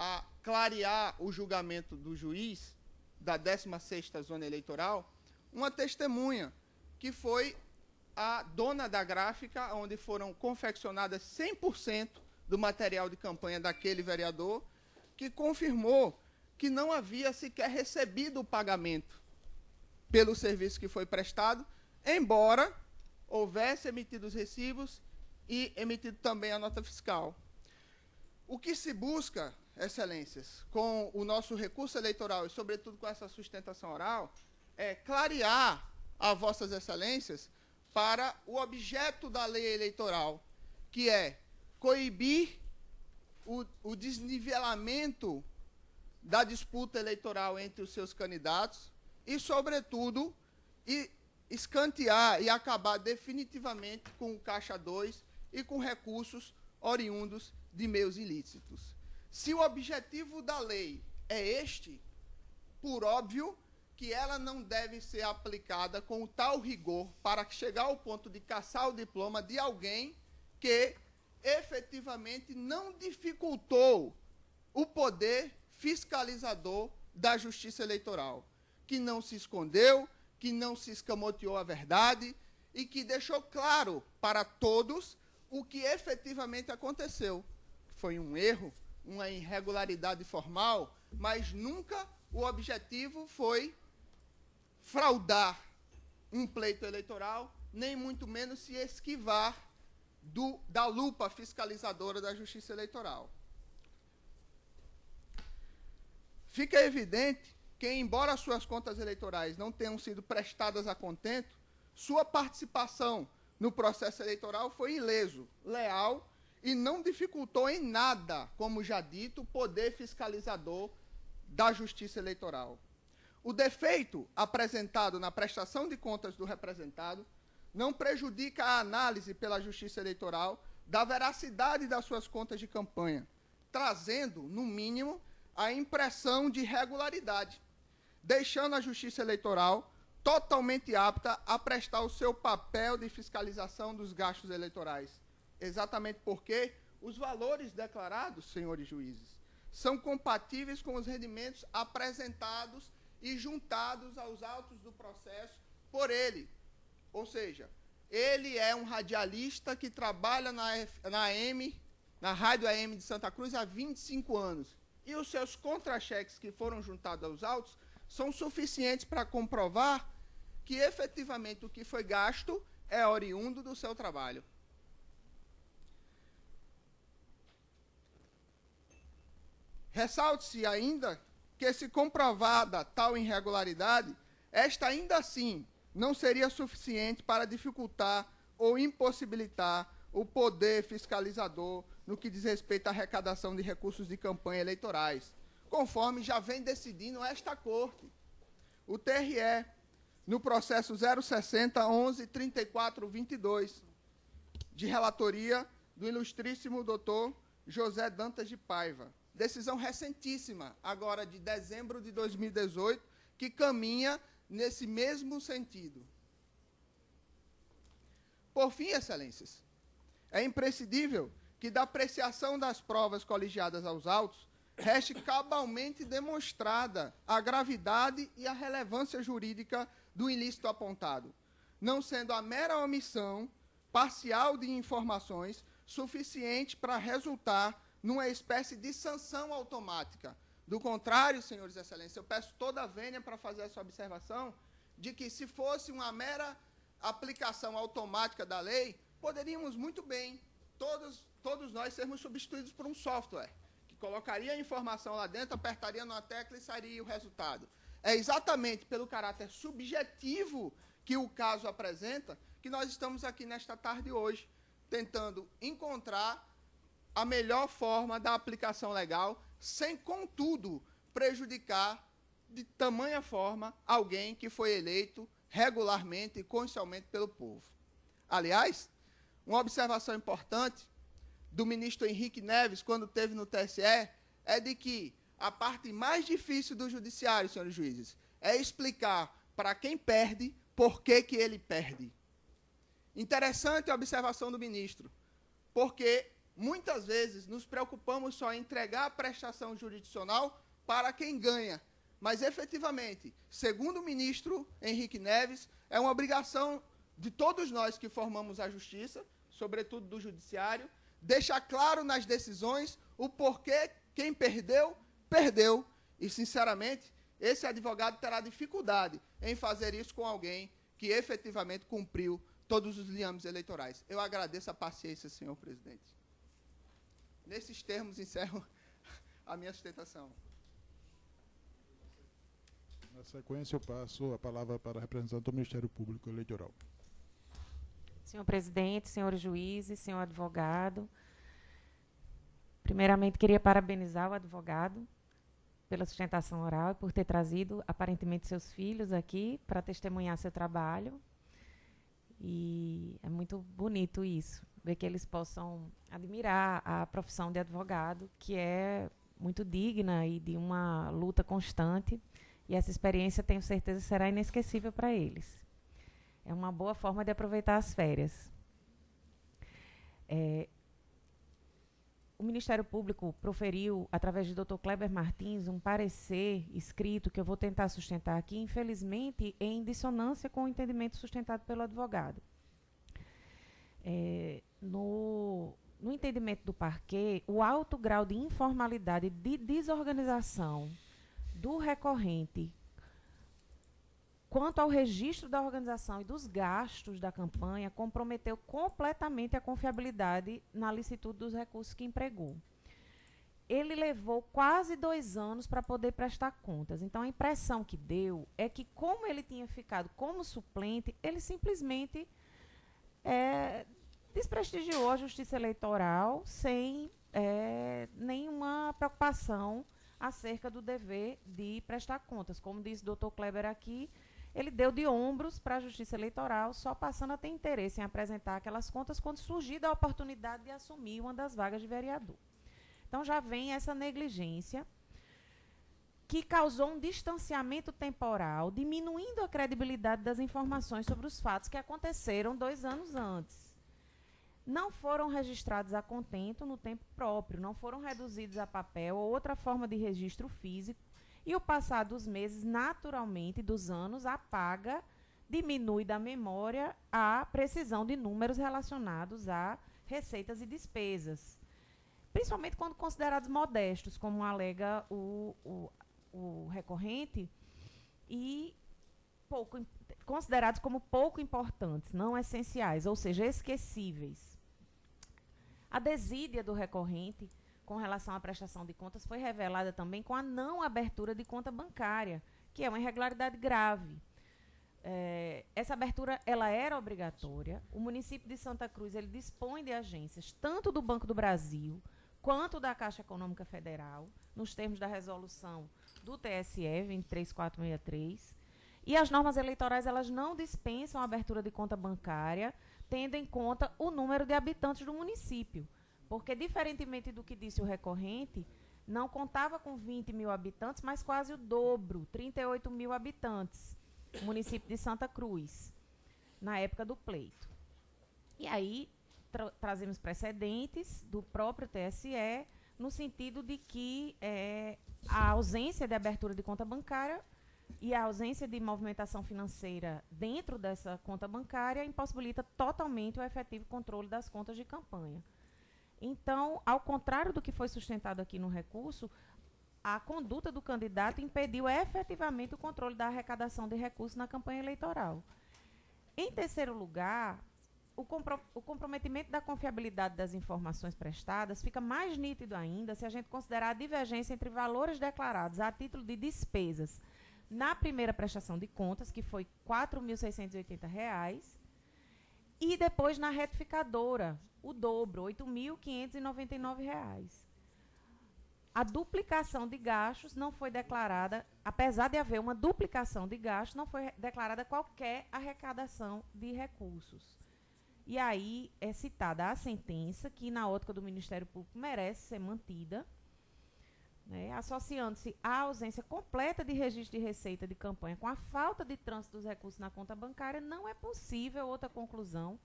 [SPEAKER 8] a clarear o julgamento do juiz da 16ª Zona Eleitoral, uma testemunha, que foi a dona da gráfica, onde foram confeccionadas 100% do material de campanha daquele vereador, que confirmou que não havia sequer recebido o pagamento pelo serviço que foi prestado, embora houvesse emitido os recibos e emitido também a nota fiscal. O que se busca, excelências, com o nosso recurso eleitoral e, sobretudo, com essa sustentação oral, é clarear a vossas excelências para o objeto da lei eleitoral, que é coibir o desnivelamento da disputa eleitoral entre os seus candidatos e, sobretudo, escantear e acabar definitivamente com o Caixa 2 e com recursos oriundos de meios ilícitos. Se o objetivo da lei é este, por óbvio que ela não deve ser aplicada com o tal rigor para chegar ao ponto de caçar o diploma de alguém que efetivamente não dificultou o poder fiscalizador da Justiça Eleitoral, que não se escondeu, que não se escamoteou a verdade e que deixou claro para todos o que efetivamente aconteceu. Foi um erro, uma irregularidade formal, mas nunca o objetivo foi fraudar um pleito eleitoral, nem muito menos se esquivar da lupa fiscalizadora da Justiça Eleitoral. Fica evidente que, embora suas contas eleitorais não tenham sido prestadas a contento, sua participação no processo eleitoral foi ileso, leal e não dificultou em nada, como já dito, o poder fiscalizador da Justiça Eleitoral. O defeito apresentado na prestação de contas do representado não prejudica a análise pela Justiça Eleitoral da veracidade das suas contas de campanha, trazendo, no mínimo, a impressão de regularidade, deixando a Justiça Eleitoral totalmente apta a prestar o seu papel de fiscalização dos gastos eleitorais. Exatamente porque os valores declarados, senhores juízes, são compatíveis com os rendimentos apresentados e juntados aos autos do processo por ele. Ou seja, ele é um radialista que trabalha na Rádio AM de Santa Cruz há 25 anos. E os seus contra-cheques que foram juntados aos autos são suficientes para comprovar que efetivamente o que foi gasto é oriundo do seu trabalho. Ressalte-se ainda que, se comprovada tal irregularidade, esta ainda assim não seria suficiente para dificultar ou impossibilitar o poder fiscalizador no que diz respeito à arrecadação de recursos de campanha eleitorais, conforme já vem decidindo esta Corte. O TRE, no processo 060-11-3422, de relatoria do ilustríssimo doutor José Dantas de Paiva. Decisão recentíssima, agora de dezembro de 2018, que caminha nesse mesmo sentido. Por fim, excelências, é imprescindível que, da apreciação das provas colegiadas aos autos, reste cabalmente demonstrada a gravidade e a relevância jurídica do ilícito apontado, não sendo a mera omissão parcial de informações suficiente para resultar numa espécie de sanção automática. Do contrário, senhores e excelências, eu peço toda a vênia para fazer essa observação de que, se fosse uma mera aplicação automática da lei, poderíamos muito bem, todos nós, sermos substituídos por um software que colocaria a informação lá dentro, apertaria numa tecla e sairia o resultado. É exatamente pelo caráter subjetivo que o caso apresenta que nós estamos aqui nesta tarde hoje, tentando encontrar a melhor forma da aplicação legal, sem, contudo, prejudicar de tamanha forma alguém que foi eleito regularmente e constitucionalmente pelo povo. Aliás, uma observação importante do ministro Henrique Neves, quando esteve no TSE, é de que a parte mais difícil do judiciário, senhores juízes, é explicar para quem perde por que ele perde. Interessante a observação do ministro, porque muitas vezes nos preocupamos só em entregar a prestação jurisdicional para quem ganha, mas efetivamente, segundo o ministro Henrique Neves, é uma obrigação de todos nós que formamos a justiça, sobretudo do judiciário, deixar claro nas decisões o porquê quem perdeu, perdeu. E, sinceramente, esse advogado terá dificuldade em fazer isso com alguém que efetivamente cumpriu todos os liames eleitorais. Eu agradeço a paciência, senhor presidente. Nesses termos, encerro a minha sustentação.
[SPEAKER 1] Na sequência, eu passo a palavra para a representante do Ministério Público Eleitoral.
[SPEAKER 9] Senhor presidente, senhores juízes, senhor advogado, primeiramente queria parabenizar o advogado pela sustentação oral e por ter trazido, aparentemente, seus filhos aqui para testemunhar seu trabalho. E é muito bonito isso, ver que eles possam admirar a profissão de advogado, que é muito digna e de uma luta constante. E essa experiência, tenho certeza, será inesquecível para eles. É uma boa forma de aproveitar as férias. O Ministério Público proferiu, através de Dr. Kleber Martins, um parecer escrito que eu vou tentar sustentar aqui, infelizmente, em dissonância com o entendimento sustentado pelo advogado. No entendimento do parquê, o alto grau de informalidade e de desorganização do recorrente quanto ao registro da organização e dos gastos da campanha, comprometeu completamente a confiabilidade na licitude dos recursos que empregou. Ele levou quase 2 anos para poder prestar contas. Então, a impressão que deu é que, como ele tinha ficado como suplente, ele simplesmente desprestigiou a Justiça Eleitoral sem nenhuma preocupação acerca do dever de prestar contas. Como disse o Dr. Kleber aqui, ele deu de ombros para a Justiça Eleitoral, só passando a ter interesse em apresentar aquelas contas quando surgiu a oportunidade de assumir uma das vagas de vereador. Então, já vem essa negligência que causou um distanciamento temporal, diminuindo a credibilidade das informações sobre os fatos que aconteceram 2 anos antes. Não foram registrados a contento no tempo próprio, não foram reduzidos a papel ou outra forma de registro físico, e o passar dos meses, naturalmente, dos anos, apaga, diminui da memória a precisão de números relacionados a receitas e despesas, principalmente quando considerados modestos, como alega o recorrente, e considerados como pouco importantes, não essenciais, ou seja, esquecíveis. A desídia do recorrente com relação à prestação de contas foi revelada também com a não abertura de conta bancária, que é uma irregularidade grave. Essa abertura ela era obrigatória. O município de Santa Cruz ele dispõe de agências tanto do Banco do Brasil quanto da Caixa Econômica Federal, nos termos da resolução do TSE 23463. E as normas eleitorais elas não dispensam a abertura de conta bancária, tendo em conta o número de habitantes do município. Porque, diferentemente do que disse o recorrente, não contava com 20 mil habitantes, mas quase o dobro, 38 mil habitantes, o município de Santa Cruz, na época do pleito. E aí, trazemos precedentes do próprio TSE, no sentido de que a ausência de abertura de conta bancária e a ausência de movimentação financeira dentro dessa conta bancária impossibilita totalmente o efetivo controle das contas de campanha. Então, ao contrário do que foi sustentado aqui no recurso, a conduta do candidato impediu efetivamente o controle da arrecadação de recursos na campanha eleitoral. Em terceiro lugar, o comprometimento da confiabilidade das informações prestadas fica mais nítido ainda se a gente considerar a divergência entre valores declarados a título de despesas na primeira prestação de contas, que foi R$ 4.680, E depois na retificadora, o dobro, R$ 8.599. A duplicação de gastos não foi declarada, apesar de haver uma duplicação de gastos, não foi declarada qualquer arrecadação de recursos. E aí é citada a sentença, que na ótica do Ministério Público merece ser mantida, né, associando-se à ausência completa de registro de receita de campanha com a falta de trânsito dos recursos na conta bancária, não é possível outra conclusão,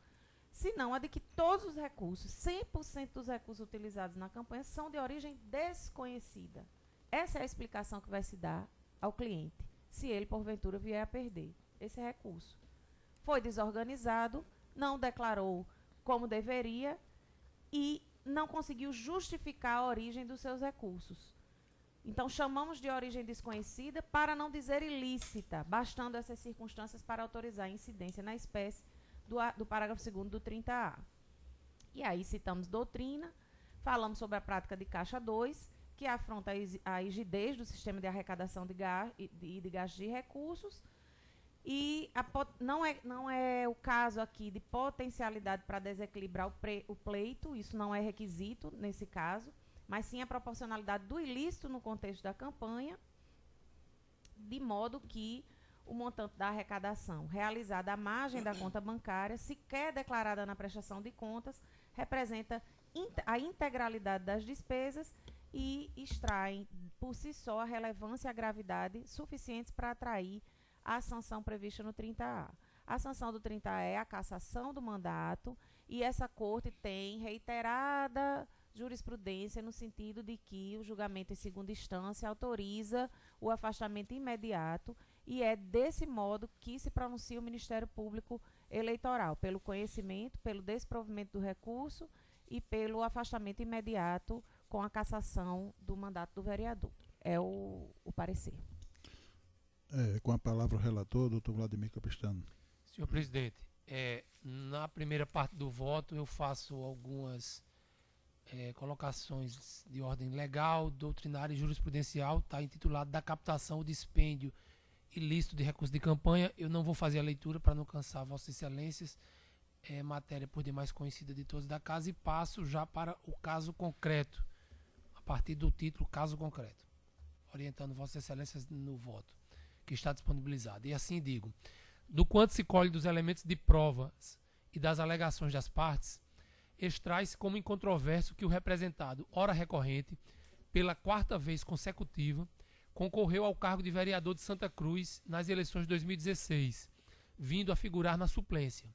[SPEAKER 9] senão a de que todos os recursos, 100% dos recursos utilizados na campanha, são de origem desconhecida. Essa é a explicação que vai se dar ao cliente, se ele, porventura, vier a perder esse recurso. Foi desorganizado, não declarou como deveria e não conseguiu justificar a origem dos seus recursos. Então, chamamos de origem desconhecida para não dizer ilícita, bastando essas circunstâncias para autorizar a incidência na espécie do parágrafo 2º do 30A. E aí citamos doutrina, falamos sobre a prática de caixa 2, que afronta a rigidez do sistema de arrecadação de gastos de recursos, e não é o caso aqui de potencialidade para desequilibrar o pleito, isso não é requisito nesse caso, mas sim a proporcionalidade do ilícito no contexto da campanha, de modo que o montante da arrecadação realizada à margem da conta bancária, sequer declarada na prestação de contas, representa a integralidade das despesas e extraem por si só a relevância e a gravidade suficientes para atrair a sanção prevista no 30A. A sanção do 30A é a cassação do mandato e essa corte tem reiterada jurisprudência no sentido de que o julgamento em segunda instância autoriza o afastamento imediato e é desse modo que se pronuncia o Ministério Público Eleitoral, pelo conhecimento, pelo desprovimento do recurso e pelo afastamento imediato com a cassação do mandato do vereador. É o parecer.
[SPEAKER 1] Com a palavra o relator, doutor Vladimir Capistrano.
[SPEAKER 2] Senhor presidente, na primeira parte do voto eu faço algumas colocações de ordem legal, doutrinária e jurisprudencial, está intitulado da captação ou dispêndio ilícito de recursos de campanha. Eu não vou fazer a leitura para não cansar Vossas Excelências, matéria por demais conhecida de todos da casa, e passo já para o caso concreto, a partir do título caso concreto, orientando Vossas Excelências no voto, que está disponibilizado. E assim digo: do quanto se colhe dos elementos de provas e das alegações das partes, extrai-se como incontroverso que o representado, ora recorrente, pela 4ª vez consecutiva, concorreu ao cargo de vereador de Santa Cruz nas eleições de 2016, vindo a figurar na suplência.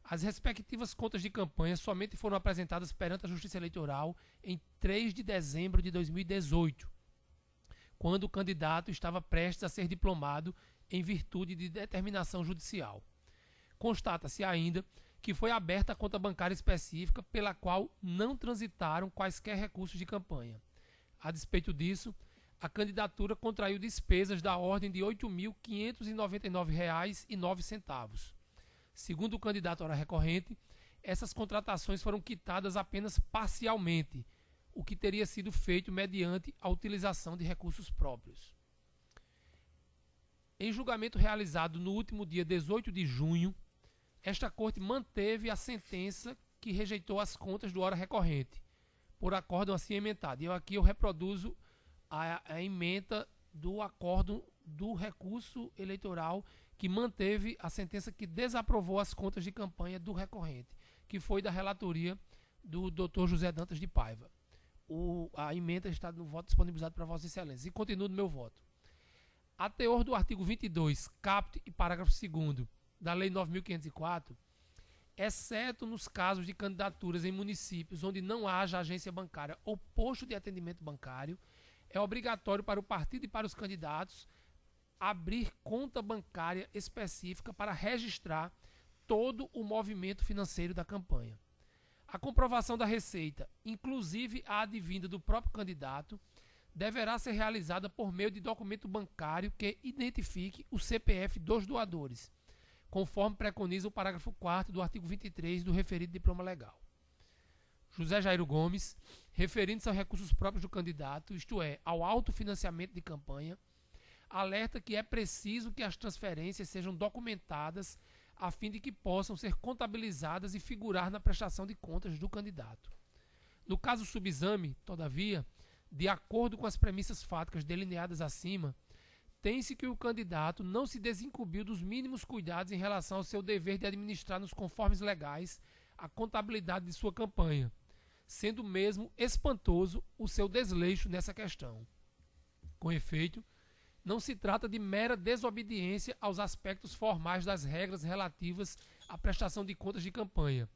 [SPEAKER 2] As respectivas contas de campanha somente foram apresentadas perante a Justiça Eleitoral em 3 de dezembro de 2018, quando o candidato estava prestes a ser diplomado em virtude de determinação judicial. Constata-se ainda que foi aberta a conta bancária específica pela qual não transitaram quaisquer recursos de campanha. A despeito disso, a candidatura contraiu despesas da ordem de R$ 8.599,09. Segundo o candidato ora recorrente, essas contratações foram quitadas apenas parcialmente, o que teria sido feito mediante a utilização de recursos próprios. Em julgamento realizado no último dia 18 de junho, esta Corte manteve a sentença que rejeitou as contas do ora recorrente, por acórdão assim emendado. E aqui eu reproduzo a emenda do acórdão do recurso eleitoral que manteve a sentença que desaprovou as contas de campanha do recorrente, que foi da relatoria do Dr. José Dantas de Paiva. A emenda está no voto disponibilizado para Vossas Excelências. E continuo no meu voto. A teor do artigo 22, caput e parágrafo 2º da Lei 9.504, exceto nos casos de candidaturas em municípios onde não haja agência bancária ou posto de atendimento bancário, é obrigatório para o partido e para os candidatos abrir conta bancária específica para registrar todo o movimento financeiro da campanha. A comprovação da receita, inclusive a advinda do próprio candidato, deverá ser realizada por meio de documento bancário que identifique o CPF dos doadores, conforme preconiza o parágrafo 4º do artigo 23 do referido diploma legal. José Jairo Gomes, referindo-se aos recursos próprios do candidato, isto é, ao autofinanciamento de campanha, alerta que é preciso que as transferências sejam documentadas a fim de que possam ser contabilizadas e figurar na prestação de contas do candidato. No caso subexame, todavia, de acordo com as premissas fáticas delineadas acima, tem-se que o candidato não se desincumbiu dos mínimos cuidados em relação ao seu dever de administrar nos conformes legais a contabilidade de sua campanha, sendo mesmo espantoso o seu desleixo nessa questão. Com efeito, não se trata de mera desobediência aos aspectos formais das regras relativas à prestação de contas de campanha,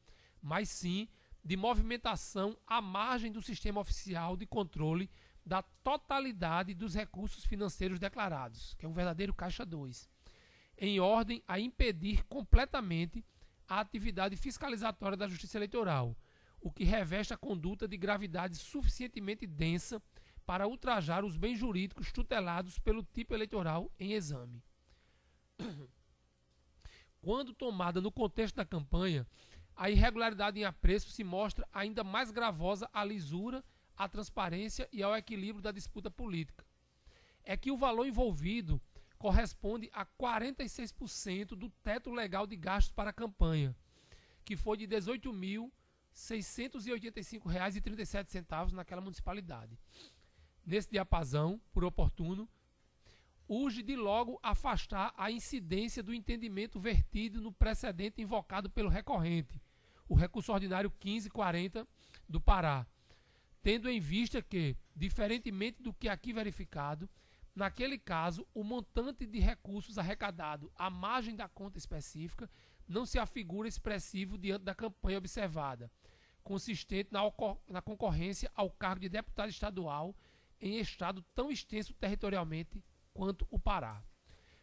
[SPEAKER 2] mas sim de movimentação à margem do sistema oficial de controle da totalidade dos recursos financeiros declarados, que é um verdadeiro caixa 2, em ordem a impedir completamente a atividade fiscalizatória da Justiça Eleitoral, o que reveste a conduta de gravidade suficientemente densa para ultrajar os bens jurídicos tutelados pelo tipo eleitoral em exame. Quando tomada no contexto da campanha, a irregularidade em apreço se mostra ainda mais gravosa à lisura, à transparência e ao equilíbrio da disputa política. É que o valor envolvido corresponde a 46% do teto legal de gastos para a campanha, que foi de R$ 18.685,37 naquela municipalidade. Nesse diapasão, por oportuno, urge de logo afastar a incidência do entendimento vertido no precedente invocado pelo recorrente, o recurso ordinário 1540 do Pará, tendo em vista que, diferentemente do que aqui verificado, naquele caso, o montante de recursos arrecadado à margem da conta específica não se afigura expressivo diante da campanha observada, consistente na concorrência ao cargo de deputado estadual em estado tão extenso territorialmente quanto o Pará.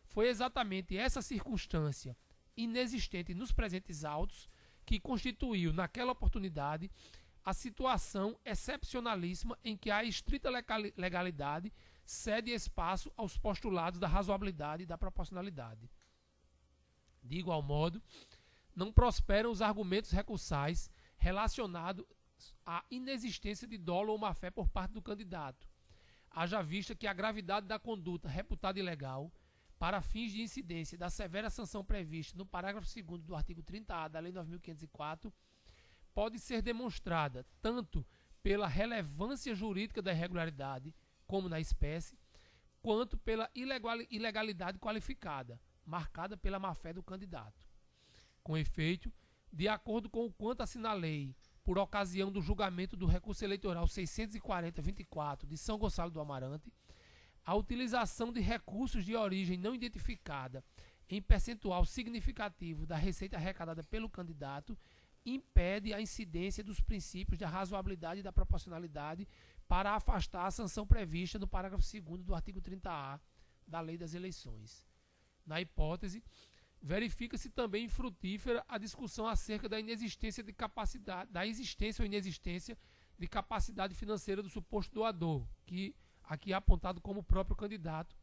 [SPEAKER 2] Foi exatamente essa circunstância, inexistente nos presentes autos, que constituiu, naquela oportunidade, a situação excepcionalíssima em que a estrita legalidade cede espaço aos postulados da razoabilidade e da proporcionalidade. De igual modo, não prosperam os argumentos recursais relacionados à inexistência de dolo ou má-fé por parte do candidato, haja vista que a gravidade da conduta reputada ilegal, para fins de incidência da severa sanção prevista no parágrafo 2º do artigo 30A da Lei 9.504, pode ser demonstrada tanto pela relevância jurídica da irregularidade, como na espécie, quanto pela ilegalidade qualificada, marcada pela má-fé do candidato. Com efeito, de acordo com o quanto assinalei por ocasião do julgamento do recurso eleitoral 640-24 de São Gonçalo do Amarante, a utilização de recursos de origem não identificada em percentual significativo da receita arrecadada pelo candidato impede a incidência dos princípios da razoabilidade e da proporcionalidade para afastar a sanção prevista no parágrafo 2º do artigo 30A da Lei das Eleições. Na hipótese, verifica-se também infrutífera a discussão acerca da inexistência de capacidade, da existência ou inexistência de capacidade financeira do suposto doador, que aqui é apontado como o próprio candidato,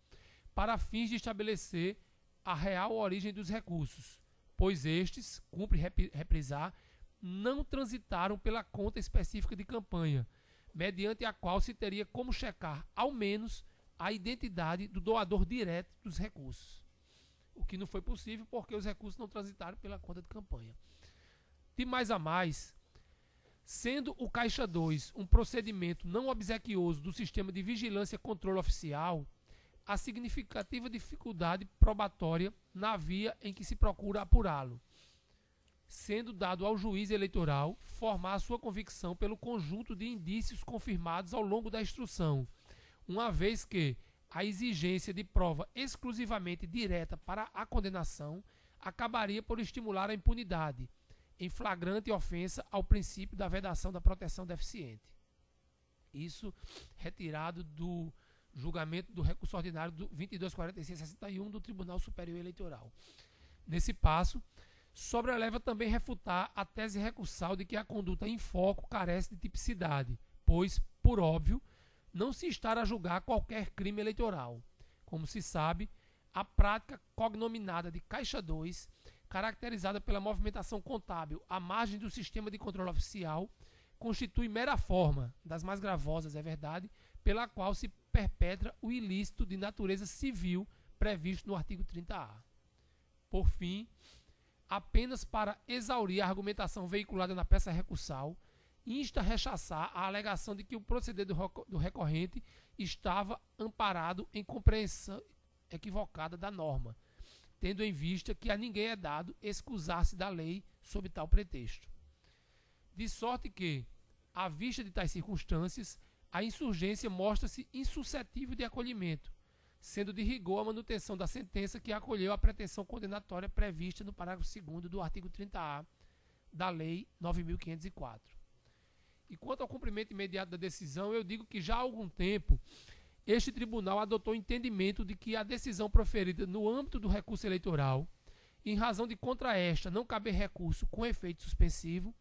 [SPEAKER 2] para fins de estabelecer a real origem dos recursos, pois estes, cumpre reprisar, não transitaram pela conta específica de campanha, mediante a qual se teria como checar, ao menos, a identidade do doador direto dos recursos. O que não foi possível porque os recursos não transitaram pela conta de campanha. De mais a mais, sendo o Caixa 2 um procedimento não obsequioso do sistema de vigilância e controle oficial, há significativa dificuldade probatória na via em que se procura apurá-lo, sendo dado ao juiz eleitoral formar a sua convicção pelo conjunto de indícios confirmados ao longo da instrução, uma vez que a exigência de prova exclusivamente direta para a condenação acabaria por estimular a impunidade, em flagrante ofensa ao princípio da vedação da proteção deficiente. Isso retirado do julgamento do recurso ordinário do 2246/61 do Tribunal Superior Eleitoral. Nesse passo, sobreleva também refutar a tese recursal de que a conduta em foco carece de tipicidade, pois, por óbvio, não se está a julgar qualquer crime eleitoral. Como se sabe, a prática cognominada de Caixa 2, caracterizada pela movimentação contábil à margem do sistema de controle oficial, constitui mera forma, das mais gravosas, é verdade, pela qual se perpetra o ilícito de natureza civil previsto no artigo 30A. Por fim, apenas para exaurir a argumentação veiculada na peça recursal, insta a rechaçar a alegação de que o proceder do recorrente estava amparado em compreensão equivocada da norma, tendo em vista que a ninguém é dado excusar-se da lei sob tal pretexto. De sorte que, à vista de tais circunstâncias, a insurgência mostra-se insuscetível de acolhimento, sendo de rigor a manutenção da sentença que acolheu a pretensão condenatória prevista no parágrafo 2º do artigo 30A da Lei 9.504. E quanto ao cumprimento imediato da decisão, eu digo que já há algum tempo este tribunal adotou o entendimento de que a decisão proferida no âmbito do recurso eleitoral, em razão de contra esta não caber recurso com efeito suspensivo,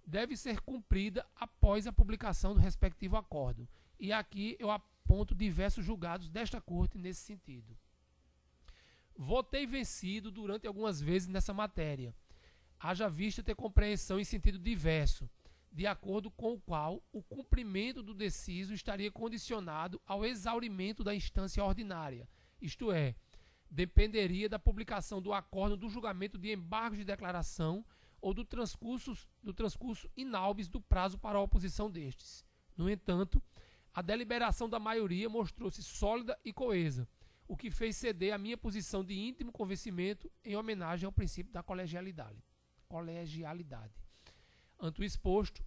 [SPEAKER 2] deve ser cumprida após a publicação do respectivo acordo. E aqui eu aponto diversos julgados desta Corte nesse sentido. Votei vencido durante algumas vezes nessa matéria, haja vista ter compreensão em sentido diverso, de acordo com o qual o cumprimento do deciso estaria condicionado ao exaurimento da instância ordinária, isto é, dependeria da publicação do acordo do julgamento de embargos de declaração ou do transcurso inalbis do prazo para a oposição destes. No entanto, a deliberação da maioria mostrou-se sólida e coesa, o que fez ceder a minha posição de íntimo convencimento em homenagem ao princípio da colegialidade. Ante o exposto,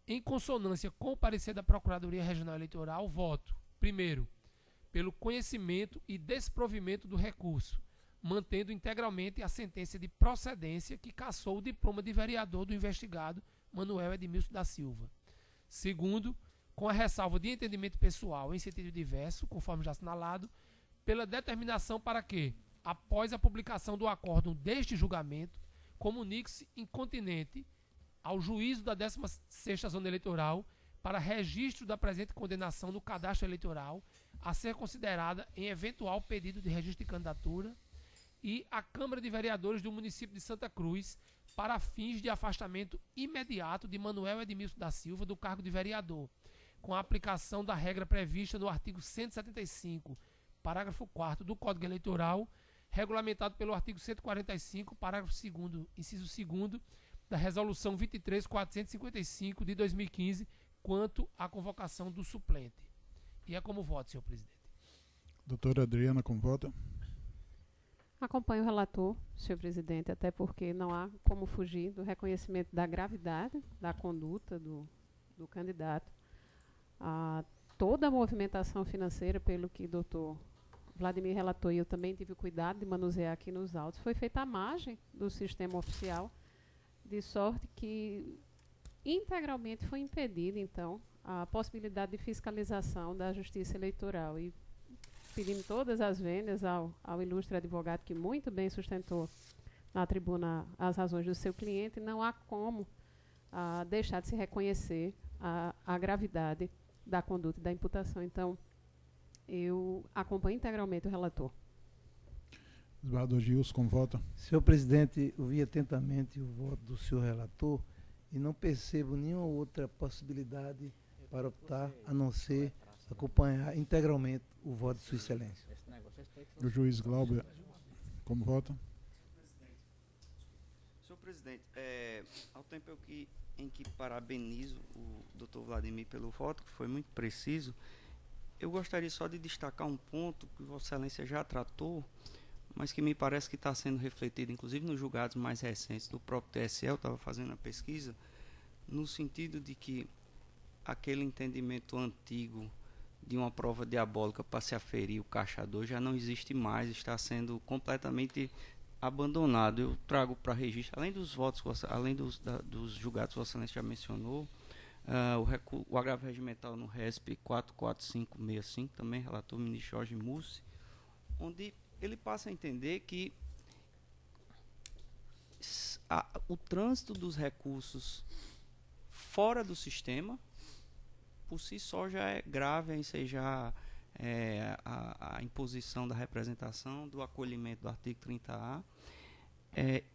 [SPEAKER 2] em consonância com o parecer da Procuradoria Regional Eleitoral, voto, primeiro, pelo conhecimento e desprovimento do recurso, mantendo integralmente a sentença de procedência que cassou o diploma de vereador do investigado Manuel Edmilson da Silva. Segundo, com a ressalva de entendimento pessoal em sentido diverso, conforme já assinalado, pela determinação para que, após a publicação do acórdão deste julgamento, comunique-se incontinente ao juízo da 16ª Zona Eleitoral para registro da presente condenação no cadastro eleitoral a ser considerada em eventual pedido de registro de candidatura e a Câmara de Vereadores do município de Santa Cruz para fins de afastamento imediato de Manuel Edmilson da Silva do cargo de vereador, com a aplicação da regra prevista no artigo 175, parágrafo 4º do Código Eleitoral, regulamentado pelo artigo 145, parágrafo 2º, inciso 2º, da Resolução 23.455 de 2015, quanto à convocação do suplente. E é como voto, senhor presidente.
[SPEAKER 1] Doutora Adriana, como vota?
[SPEAKER 5] Acompanho o relator, senhor presidente, até porque não há como fugir do reconhecimento da gravidade da conduta do candidato. Toda a movimentação financeira, pelo que o doutor Vladimir relatou, e eu também tive o cuidado de manusear aqui nos autos, foi feita à margem do sistema oficial, de sorte que integralmente foi impedida, então, a possibilidade de fiscalização da Justiça Eleitoral. E pedindo todas as vênias ao ilustre advogado que muito bem sustentou na tribuna as razões do seu cliente, não há como deixar de se reconhecer a gravidade da conduta e da imputação. Então, eu acompanho integralmente o relator.
[SPEAKER 1] Desembargador Gilson, como vota?
[SPEAKER 6] Senhor presidente, ouvi atentamente o voto do senhor relator e não percebo nenhuma outra possibilidade para optar a não ser acompanhar integralmente o voto de sua excelência.
[SPEAKER 1] O juiz Glauber, como vota?
[SPEAKER 4] Senhor presidente, ao tempo em que parabenizo o doutor Vladimir pelo voto, que foi muito preciso, eu gostaria só de destacar um ponto que Vossa Excelência já tratou, mas que me parece que está sendo refletido, inclusive nos julgados mais recentes do próprio TSE, eu estava fazendo a pesquisa, no sentido de que aquele entendimento antigo de uma prova diabólica para se aferir o caixador já não existe mais, está sendo completamente abandonado. Eu trago para registro, além dos votos, além dos julgados que Vossa Excelência já mencionou, o agravo regimental no RESP 44565, também relator o ministro Jorge Mussi, onde ele passa a entender que o trânsito dos recursos fora do sistema, por si só já é grave a ensejar a imposição da representação, do acolhimento do artigo 30A,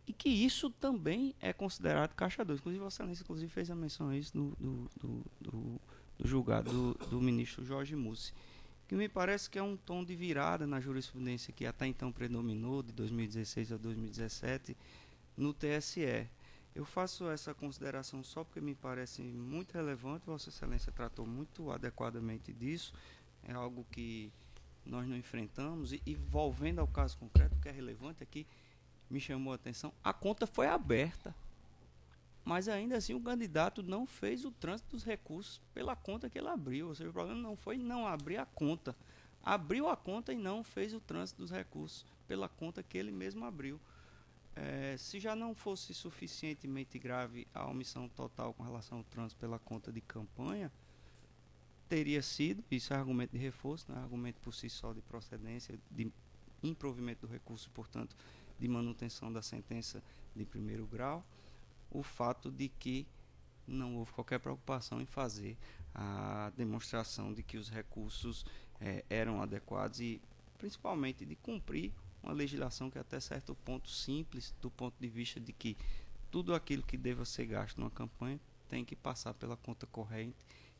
[SPEAKER 4] e que isso também é considerado caixa 2. Inclusive, Vossa Excelência fez a menção a isso do julgado do ministro Jorge Mussi, que me parece que é um tom de virada na jurisprudência que até então predominou, de 2016 a 2017, no TSE. Eu faço essa consideração só porque me parece muito relevante, Vossa Excelência tratou muito adequadamente disso, é algo que nós não enfrentamos, e volvendo ao caso concreto, o que é relevante aqui, me chamou a atenção, a conta foi aberta, mas ainda assim o candidato não fez o trânsito dos recursos pela conta que ele abriu, ou seja, o problema não foi não abrir a conta, abriu a conta e não fez o trânsito dos recursos pela conta que ele mesmo abriu. Se já não fosse suficientemente grave a omissão total com relação ao trânsito pela conta de campanha, teria sido, isso é argumento de reforço, não é argumento por si só de procedência, de improvimento do recurso, portanto, de manutenção da sentença de primeiro grau, o fato de que não houve qualquer preocupação em fazer a demonstração de que os recursos eram adequados e, principalmente, de cumprir uma legislação que é até certo ponto simples, do ponto de vista de que tudo aquilo que deva ser gasto numa campanha tem que passar pela conta corrente,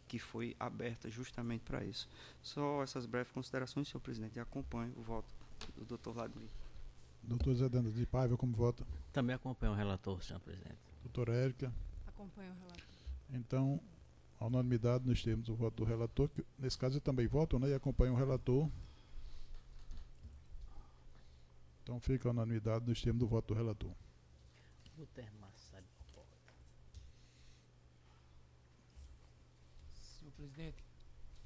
[SPEAKER 4] que foi aberta justamente para isso. Só essas breves considerações, senhor presidente, e acompanho o voto do Dr. Vladimir.
[SPEAKER 1] Doutor Zé Dantas de Paiva, como vota?
[SPEAKER 7] Também acompanho o relator, senhor presidente.
[SPEAKER 1] Doutora Érica?
[SPEAKER 3] Acompanho o relator.
[SPEAKER 1] Então, a unanimidade, nós temos o voto do relator, que nesse caso eu também voto, né, e acompanho o relator. Então fica a unanimidade, nós temos o voto do relator.
[SPEAKER 2] Senhor presidente,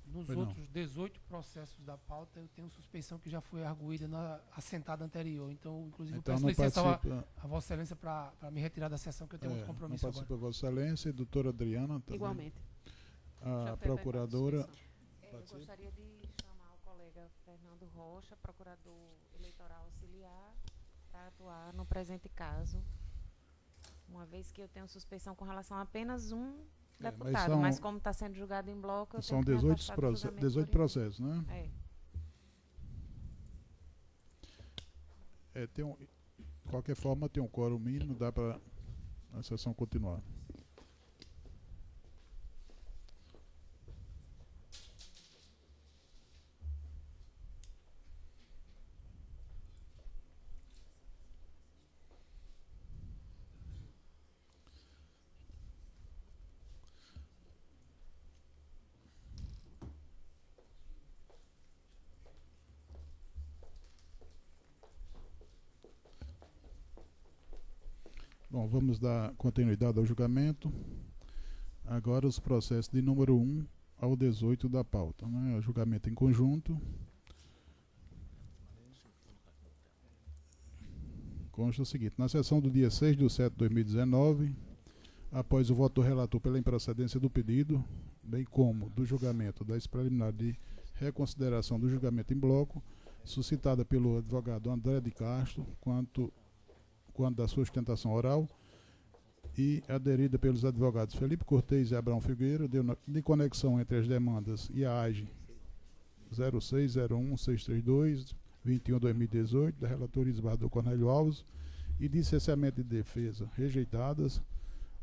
[SPEAKER 2] nos
[SPEAKER 1] Pois não.
[SPEAKER 2] outros 18 processos da pauta, eu tenho suspeição que já foi arguída na assentada anterior. Então, inclusive,
[SPEAKER 1] Então
[SPEAKER 2] eu
[SPEAKER 1] não
[SPEAKER 2] peço licença
[SPEAKER 1] participa,
[SPEAKER 2] a Vossa Excelência para me retirar da sessão, que eu tenho outro
[SPEAKER 1] não
[SPEAKER 2] compromisso agora.
[SPEAKER 1] participa Vossa Excelência e doutora Adriana também.
[SPEAKER 5] Igualmente.
[SPEAKER 1] A
[SPEAKER 5] Já foi
[SPEAKER 1] procuradora.
[SPEAKER 5] aberta a
[SPEAKER 9] Eu
[SPEAKER 1] Pode ser?
[SPEAKER 9] gostaria de chamar o colega Fernando Rocha, procurador eleitoral auxiliar, para atuar no presente caso, uma vez que eu tenho suspeição com relação a apenas um
[SPEAKER 1] mas
[SPEAKER 9] deputado, mas como está sendo julgado em bloco, eu
[SPEAKER 1] São
[SPEAKER 9] tenho que me
[SPEAKER 1] 18,
[SPEAKER 9] afastar do julgamento
[SPEAKER 1] 18
[SPEAKER 9] por
[SPEAKER 1] processos, né?
[SPEAKER 9] isso.
[SPEAKER 1] De qualquer forma, tem um quórum mínimo, dá para a sessão continuar. Bom, vamos dar continuidade ao julgamento. Agora os processos de número 1 ao 18 da pauta, né? O julgamento em conjunto. Consta o seguinte: na sessão do dia 6/7/2019, após o voto do relator pela improcedência do pedido, bem como do julgamento da preliminar de reconsideração do julgamento em bloco, suscitada pelo advogado André de Castro, quanto da sustentação oral, e aderida pelos advogados Felipe Cortez e Abraão Figueira, de conexão entre as demandas e a AGE 0601-632-21/2018, da relatora Isbardo Cornélio Alves, e de cessamento de defesa, rejeitadas,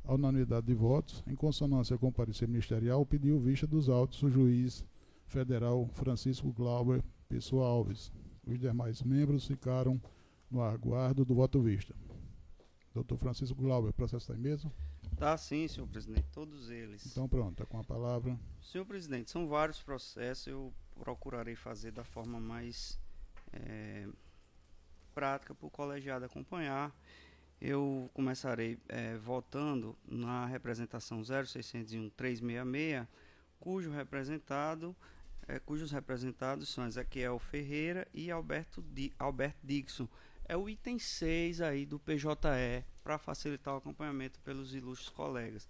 [SPEAKER 1] a unanimidade de votos, em consonância com o parecer ministerial, pediu vista dos autos o juiz federal Francisco Glauber Pessoa Alves. Os demais membros ficaram no aguardo do voto vista. Doutor Francisco Glauber, o processo está em mesa?
[SPEAKER 4] Tá sim, senhor presidente, todos eles.
[SPEAKER 1] Então pronto, está com a palavra.
[SPEAKER 4] Senhor presidente, são vários processos, eu procurarei fazer da forma mais prática para o colegiado acompanhar. Eu começarei votando na representação 0601-366, cujos representados são Ezequiel Ferreira e Alberto Dixon. É o item 6 aí do PJE, para facilitar o acompanhamento pelos ilustres colegas.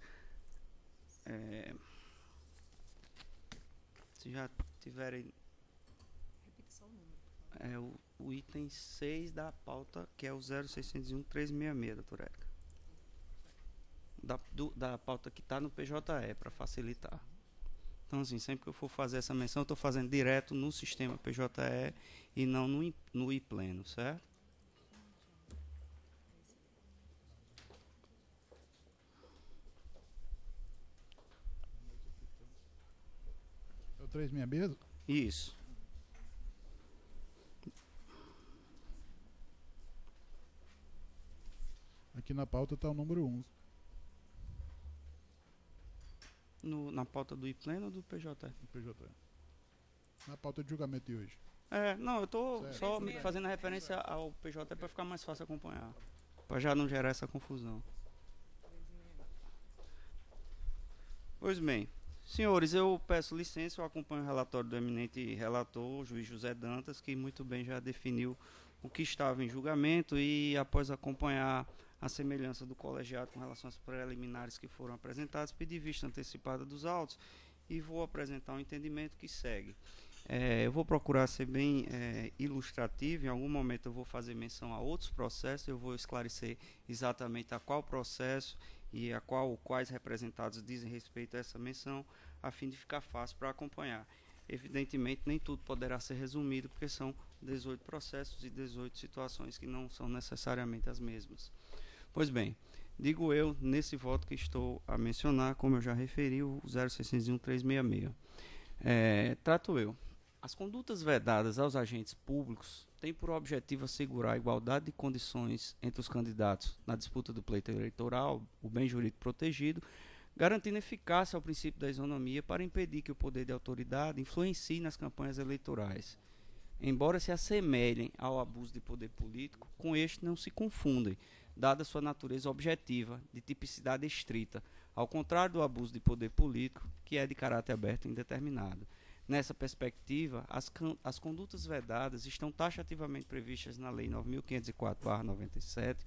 [SPEAKER 4] Se já tiverem...
[SPEAKER 3] Repita só o número.
[SPEAKER 4] O item 6 da pauta, que é o 0601-366, doutora Érica. Da pauta que está no PJE, para facilitar. Então, assim, sempre que eu for fazer essa menção, eu estou fazendo direto no sistema PJE e não no iPleno, certo?
[SPEAKER 1] É o 366?
[SPEAKER 4] Isso.
[SPEAKER 1] Aqui na pauta está o número 11.
[SPEAKER 4] Na pauta do IPLEN ou do PJ?
[SPEAKER 1] Do PJ. Na pauta de julgamento de hoje.
[SPEAKER 4] Não, eu estou
[SPEAKER 1] Certo.
[SPEAKER 4] só me fazendo referência ao PJ para ficar mais fácil acompanhar. Para já não gerar essa confusão. Pois bem, senhores, eu peço licença, eu acompanho o relatório do eminente relator, o juiz José Dantas, que muito bem já definiu o que estava em julgamento e após acompanhar a semelhança do colegiado com relação às preliminares que foram apresentadas, pedi vista antecipada dos autos e vou apresentar um entendimento que segue. Eu vou procurar ser bem ilustrativo, em algum momento eu vou fazer menção a outros processos, eu vou esclarecer exatamente a qual processo e quais representados dizem respeito a essa menção, a fim de ficar fácil para acompanhar. Evidentemente, nem tudo poderá ser resumido, porque são 18 processos e 18 situações que não são necessariamente as mesmas. Pois bem, digo eu, nesse voto que estou a mencionar, como eu já referi, o 0601-366. Trato eu. As condutas vedadas aos agentes públicos têm por objetivo assegurar a igualdade de condições entre os candidatos na disputa do pleito eleitoral, o bem jurídico protegido, garantindo eficácia ao princípio da isonomia para impedir que o poder de autoridade influencie nas campanhas eleitorais. Embora se assemelhem ao abuso de poder político, com este não se confundem, dada sua natureza objetiva, de tipicidade estrita, ao contrário do abuso de poder político, que é de caráter aberto e indeterminado. Nessa perspectiva, as condutas vedadas estão taxativamente previstas na Lei 9.504/97,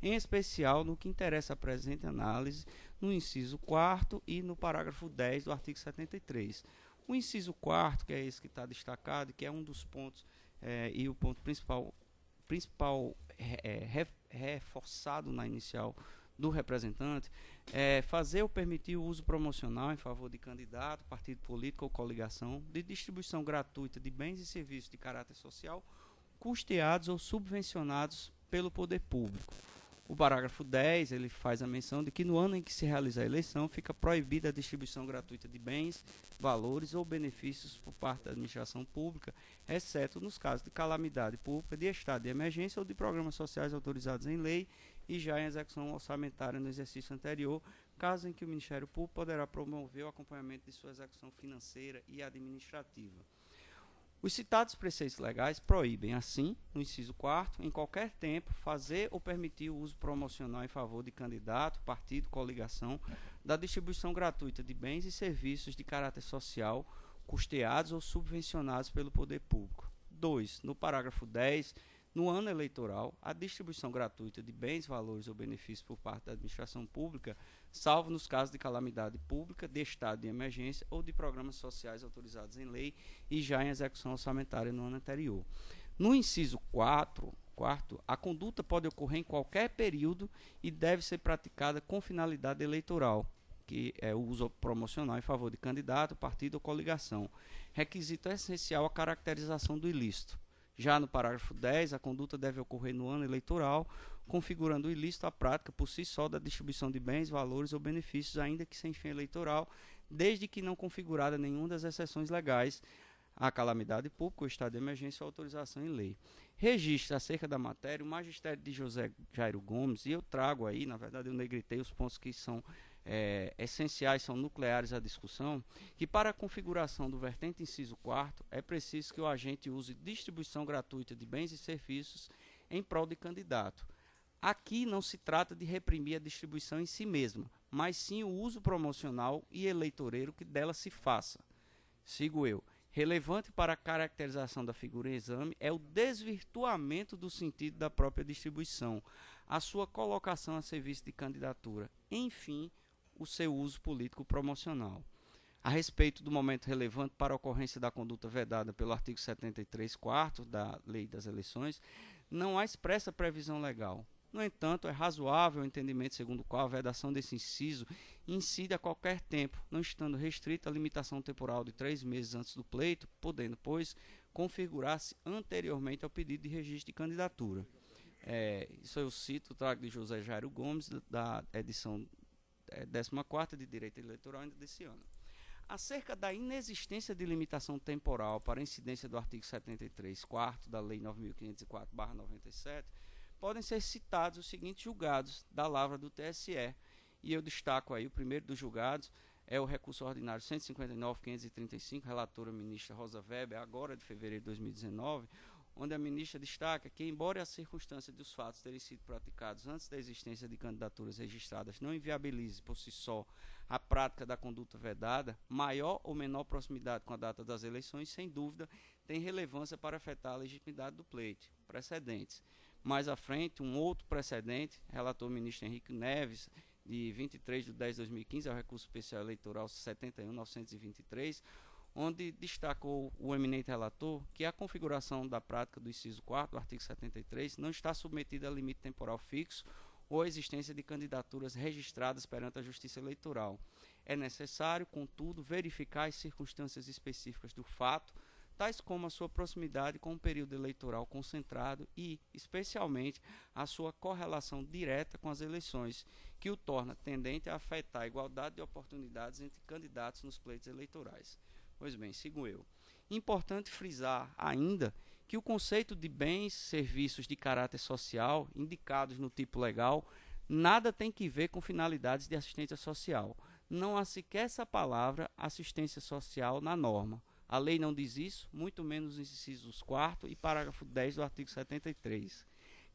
[SPEAKER 4] em especial no que interessa a presente análise, no inciso 4º e no parágrafo 10 do artigo 73. O inciso 4º, que é esse que está destacado, que é um dos pontos, e o ponto principal reforçado na inicial do representante, fazer ou permitir o uso promocional em favor de candidato, partido político ou coligação, de distribuição gratuita de bens e serviços de caráter social, custeados ou subvencionados pelo poder público. O parágrafo 10, ele faz a menção de que no ano em que se realiza a eleição, fica proibida a distribuição gratuita de bens, valores ou benefícios por parte da administração pública, exceto nos casos de calamidade pública, de estado de emergência ou de programas sociais autorizados em lei e já em execução orçamentária no exercício anterior, caso em que o Ministério Público poderá promover o acompanhamento de sua execução financeira e administrativa. Os citados preceitos legais proíbem, assim, no inciso 4º, em qualquer tempo, fazer ou permitir o uso promocional em favor de candidato, partido, coligação, da distribuição gratuita de bens e serviços de caráter social, custeados ou subvencionados pelo poder público. 2. No parágrafo 10, no ano eleitoral, a distribuição gratuita de bens, valores ou benefícios por parte da administração pública, salvo nos casos de calamidade pública, de estado de emergência ou de programas sociais autorizados em lei e já em execução orçamentária no ano anterior. No inciso 4º, a conduta pode ocorrer em qualquer período e deve ser praticada com finalidade eleitoral, que é o uso promocional em favor de candidato, partido ou coligação. Requisito essencial a caracterização do ilícito. Já no parágrafo 10, a conduta deve ocorrer no ano eleitoral, configurando o ilícito a prática por si só da distribuição de bens, valores ou benefícios, ainda que sem fim eleitoral, desde que não configurada nenhuma das exceções legais à calamidade pública, o estado de emergência ou autorização em lei. Registra acerca da matéria o magistério de José Jairo Gomes, e eu trago aí, na verdade eu negritei os pontos que são essenciais, são nucleares à discussão, que para a configuração do vertente inciso 4º é preciso que o agente use distribuição gratuita de bens e serviços em prol de candidato. Aqui não se trata de reprimir a distribuição em si mesma, mas sim o uso promocional e eleitoreiro que dela se faça. Sigo eu. Relevante para a caracterização da figura em exame é o desvirtuamento do sentido da própria distribuição, a sua colocação a serviço de candidatura, enfim, o seu uso político promocional. A respeito do momento relevante para a ocorrência da conduta vedada pelo artigo 73, 4º da Lei das Eleições, não há expressa previsão legal. No entanto, é razoável o entendimento segundo o qual a vedação desse inciso incide a qualquer tempo, não estando restrita à limitação temporal de 3 meses antes do pleito, podendo, pois, configurar-se anteriormente ao pedido de registro de candidatura. Isso eu cito o trago de José Jairo Gomes, da edição 14ª de Direito Eleitoral ainda desse ano. Acerca da inexistência de limitação temporal para a incidência do artigo 73, 4º da Lei 9.504/97, podem ser citados os seguintes julgados da lavra do TSE. E eu destaco aí, o primeiro dos julgados é o recurso ordinário 159.535, relatora ministra Rosa Weber, agora de fevereiro de 2019, onde a ministra destaca que, embora a circunstância dos fatos terem sido praticados antes da existência de candidaturas registradas não inviabilize por si só a prática da conduta vedada, maior ou menor proximidade com a data das eleições, sem dúvida, tem relevância para afetar a legitimidade do pleito. Precedentes. Mais à frente, um outro precedente, relator ministro Henrique Neves, de 23 de 10 de 2015, ao recurso especial eleitoral 71.923, onde destacou o eminente relator que a configuração da prática do inciso 4º do artigo 73 não está submetida a limite temporal fixo ou a existência de candidaturas registradas perante a Justiça Eleitoral. É necessário, contudo, verificar as circunstâncias específicas do fato, tais como a sua proximidade com o período eleitoral concentrado e, especialmente, a sua correlação direta com as eleições, que o torna tendente a afetar a igualdade de oportunidades entre candidatos nos pleitos eleitorais. Pois bem, sigo eu. Importante frisar ainda que o conceito de bens e serviços de caráter social, indicados no tipo legal, nada tem que ver com finalidades de assistência social. Não há sequer essa palavra assistência social na norma. A lei não diz isso, muito menos nos incisos 4º e parágrafo 10 do artigo 73.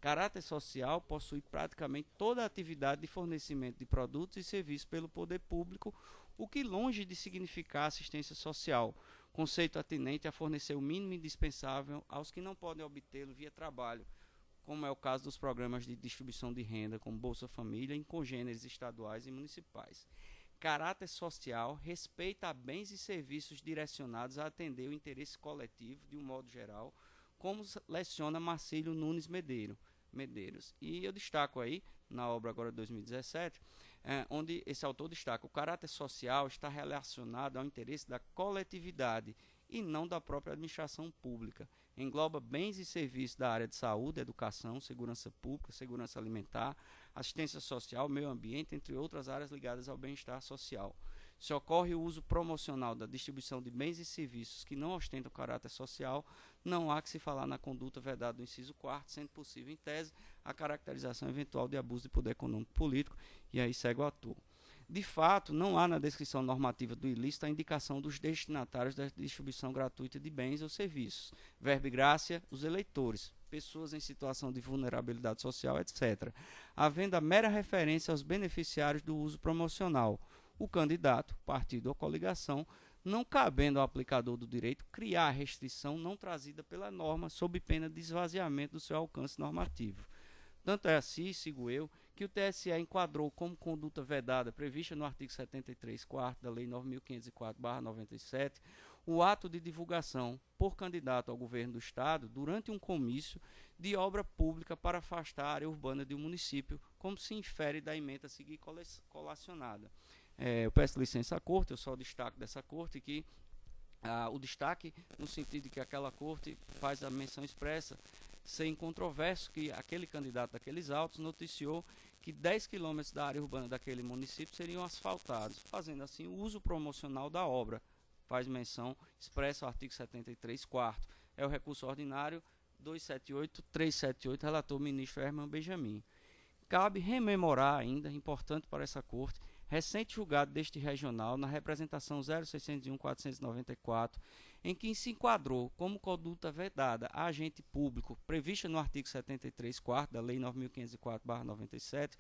[SPEAKER 4] Caráter social possui praticamente toda a atividade de fornecimento de produtos e serviços pelo poder público, o que, longe de significar assistência social, conceito atinente a fornecer o mínimo indispensável aos que não podem obtê-lo via trabalho, como é o caso dos programas de distribuição de renda, como Bolsa Família, em congêneres estaduais e municipais. Caráter social respeita a bens e serviços direcionados a atender o interesse coletivo, de um modo geral, como leciona Marcílio Nunes Medeiros. E eu destaco aí, na obra agora de 2017, onde esse autor destaca: o caráter social está relacionado ao interesse da coletividade e não da própria administração pública. Engloba bens e serviços da área de saúde, educação, segurança pública, segurança alimentar, assistência social, meio ambiente, entre outras áreas ligadas ao bem-estar social. Se ocorre o uso promocional da distribuição de bens e serviços que não ostentam caráter social, não há que se falar na conduta vedada do inciso 4º, sendo possível, em tese, a caracterização eventual de abuso de poder econômico político, e aí segue o autor. De fato, não há na descrição normativa do ilícito a indicação dos destinatários da distribuição gratuita de bens ou serviços. Verba e graça, os eleitores, pessoas em situação de vulnerabilidade social, etc. Havendo a mera referência aos beneficiários do uso promocional, o candidato, partido ou coligação, não cabendo ao aplicador do direito criar a restrição não trazida pela norma sob pena de esvaziamento do seu alcance normativo. Tanto é assim, sigo eu, que o TSE enquadrou como conduta vedada prevista no artigo 73, 4º da Lei 9.504/97, o ato de divulgação por candidato ao governo do Estado durante um comício de obra pública para afastar a área urbana de um município, como se infere da ementa a seguir colacionada. Eu peço licença à Corte, eu só destaco dessa Corte que o destaque no sentido de que aquela Corte faz a menção expressa, sem controverso, que aquele candidato daqueles autos noticiou que 10 quilômetros da área urbana daquele município seriam asfaltados, fazendo assim o uso promocional da obra. Faz menção expressa ao artigo 73, 4º. É o recurso ordinário 278-378, relator o ministro Herman Benjamin. Cabe rememorar ainda, importante para essa Corte, recente julgado deste regional na representação 0601-494, em que se enquadrou como conduta vedada a agente público, prevista no artigo 73, 4º da Lei 9.504/97,